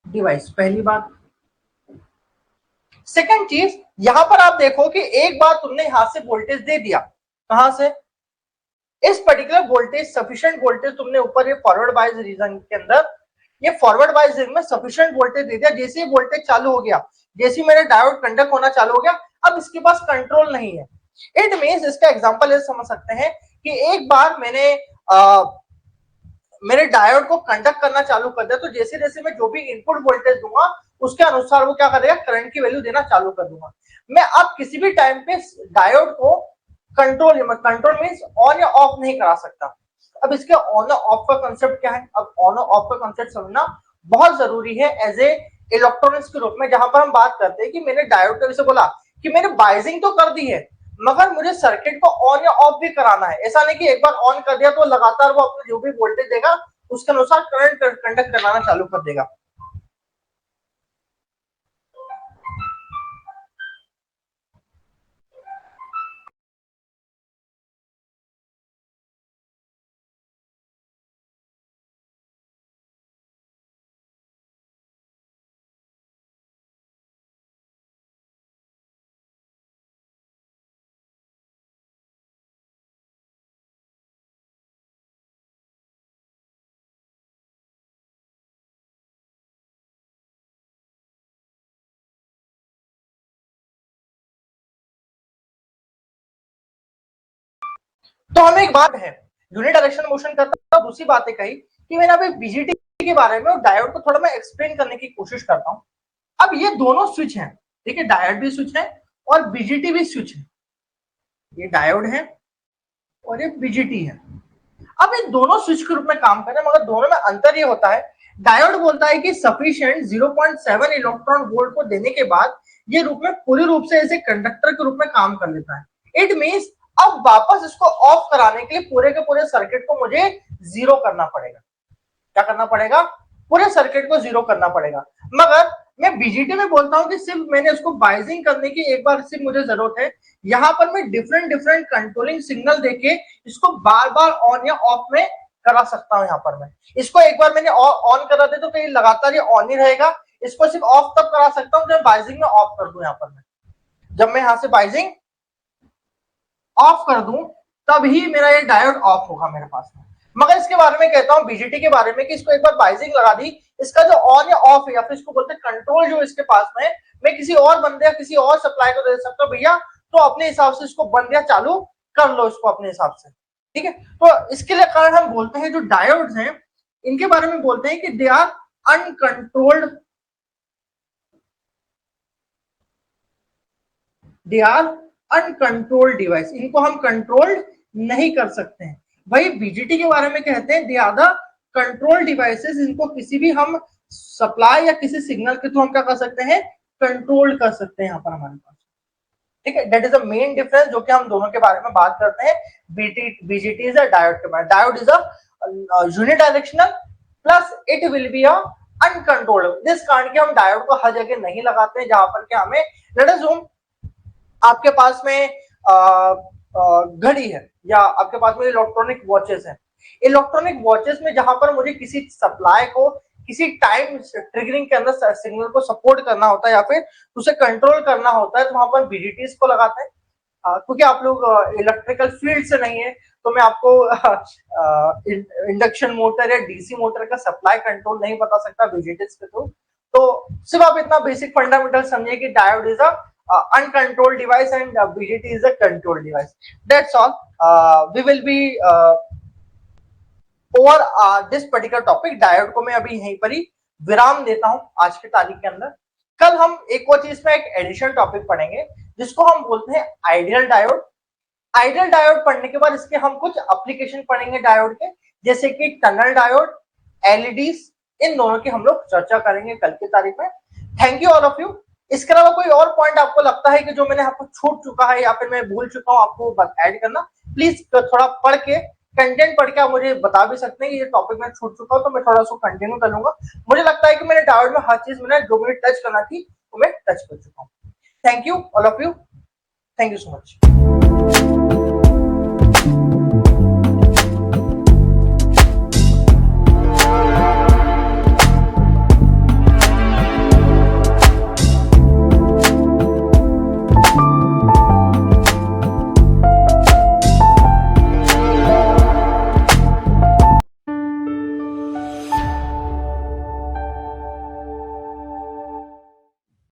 device, पहली बात। सेकंड चीज, यहां पर आप देखो कि एक बार तुमने यहां से वोल्टेज दे दिया, कहां से, इस पर्टिकुलर वोल्टेज सफिशिएंट वोल्टेज तुमने ऊपर ये फॉरवर्ड बायस रीजन के अंदर, ये फॉरवर्ड बायस रीजन में सफिशिएंट वोल्टेज दे दिया। जैसे ही वोल्टेज चालू हो गया, जैसे ही मेरा डायोड कंडक्ट होना चालू हो गया, अब इसके पास कंट्रोल नहीं है। इट मींस, इसका एग्जांपल ऐसे समझ सकते हैं कि एक बार मैंने मेरे डायोड को कंडक्ट करना चालू कर दिया, तो जैसे जैसे मैं जो भी इनपुट वोल्टेज दूंगा उसके अनुसार वो क्या करेगा, करंट की वैल्यू देना चालू कर दूंगा। मैं अब किसी भी टाइम पे डायोड को कंट्रोल मींस ऑन या ऑफ नहीं करा सकता। अब इसके ऑन और ऑफ का कंसेप्ट क्या है, अब ऑन और ऑफ का कंसेप्ट समझना बहुत जरूरी है एज ए इलेक्ट्रॉनिक्स के रूप में, जहां पर हम बात करते हैं कि मैंने डायोड को जैसे बोला कि मैंने बाइजिंग तो कर दी है मगर मुझे सर्किट को ऑन या ऑफ भी कराना है। ऐसा नहीं कि एक बार ऑन कर दिया तो लगातार वो अपने जो भी वोल्टेज देगा उसके अनुसार करंट कंडक्ट कराना चालू कर देगा। तो हमें एक बात है, यूनिट डायरेक्शन मोशन करता हूं, दूसरी बातें कही कि मैंने अभी बीजीटी के बारे में और डायोड को थोड़ा मैं एक्सप्लेन करने की कोशिश करता हूं। अब ये दोनों स्विच हैं, ठीक है, डायोड भी स्विच है और बीजीटी भी स्विच है। ये डायोड है और ये बीजीटी है। अब ये दोनों स्विच के रूप में काम कर रहे हैं मगर दोनों में अंतर ये होता है, डायोड बोलता है कि सफिशिएंट 0.7 इलेक्ट्रॉन वोल्ट को देने के बाद ये रूप में पूरी रूप से ऐसे कंडक्टर के रूप में काम कर लेता है। इट मींस अब वापस इसको ऑफ कराने के लिए पूरे के पूरे सर्किट को मुझे जीरो करना पड़ेगा। क्या करना पड़ेगा, पूरे सर्किट को जीरो करना पड़ेगा। मगर मैं बीजीटी में बोलता हूँ कि सिर्फ मैंने उसको बाइजिंग करने की एक बार सिर्फ मुझे जरूरत है। यहाँ पर मैं डिफरेंट डिफरेंट कंट्रोलिंग सिग्नल देके इसको बार बार ऑन या ऑफ में करा सकता हूँ। यहाँ पर मैं इसको एक बार मैंने ऑन करा दे तो कहीं लगातार ये ऑन ही रहेगा। इसको सिर्फ ऑफ तब करा सकता हूँ जब बाइजिंग में ऑफ कर दूं। यहाँ पर मैं जब मैं यहाँ से बाइजिंग ऑफ कर दूं तब ही मेरा ये डायोड ऑफ होगा मेरे पास में। मगर इसके बारे में कहता हूँ बीजीटी के बारे में कि इसको एक बार बाइजिंग लगा दी, इसका जो ऑन या ऑफ है या फिर इसको बोलते हैं कंट्रोल जो इसके पास में है, मैं किसी और बंदे या किसी और सप्लाई को दे सकता हूँ, भैया तो अपने हिसाब से इसको बंद या चालू कर लो इसको अपने हिसाब से। ठीक है, तो इसके लिए कारण हम बोलते हैं जो डायोड्स हैं इनके बारे में बोलते हैं कि they are uncontrolled, they are uncontrolled device, इनको हम कंट्रोल्ड नहीं कर सकते हैं। वही बीजीटी के बारे में कहते हैं they are the control devices, इनको किसी भी हम सप्लाई या किसी सिग्नल के थ्रू हम क्या कर सकते हैं, कंट्रोल कर सकते हैं यहाँ पर हमारे पास। ठीक है, that is the main difference जो कि हम दोनों के बारे में बात करते हैं। बीजीटी इज अ डायोड के बारे में, diode is a unidirectional plus it will be a uncontrolled. जिस कारण के हम डायोड को हर जगह नहीं लगाते हैं जहां पर कि हमें लेट अस अज्यूम आपके पास में घड़ी है या आपके पास में इलेक्ट्रॉनिक वॉचेस है। इलेक्ट्रॉनिक वॉचेस में जहां पर मुझे किसी सप्लाई को किसी टाइम ट्रिगरिंग के अंदर सिग्नल को सपोर्ट करना होता है या फिर उसे कंट्रोल करना होता है तो वहां पर बीजीटीज को लगाते हैं। क्योंकि आप लोग इलेक्ट्रिकल फील्ड से नहीं है तो मैं आपको इंडक्शन मोटर या डीसी मोटर का सप्लाई कंट्रोल नहीं बता सकता बीजीटीज के थ्रू। तो सिर्फ आप इतना बेसिक फंडामेंटल समझिए कि diode is a uncontrolled device and BJT is a controlled device. That's all. We will be over this particular topic. Diode को मैं अभी यहीं पर ही विराम देता हूं आज की तारीख के अंदर। कल हम एक और चीज में एक एडिशनल टॉपिक पढ़ेंगे जिसको हम बोलते हैं आइडियल डायोड। आइडियल डायोड पढ़ने के बाद इसके हम कुछ एप्लीकेशन पढ़ेंगे डायोड के, जैसे कि टनल डायोड, एलईडीज, इन दोनों की हम लोग चर्चा करेंगे कल की तारीख में। Thank you all of you. इसके अलावा कोई और पॉइंट आपको लगता है कि जो मैंने आपको छूट चुका है या फिर मैं भूल चुका हूं आपको ऐड करना, प्लीज थोड़ा पढ़ के कंटेंट पढ़ के आप मुझे बता भी सकते हैं कि ये टॉपिक मैं छूट चुका हूं तो मैं थोड़ा सा कंटिन्यू करूंगा। मुझे लगता है कि मैंने डायोड में हर चीज मैंने जो मुझे टच करना थी वो मैं टच कर चुका हूँ। Thank you all of you, thank you so much.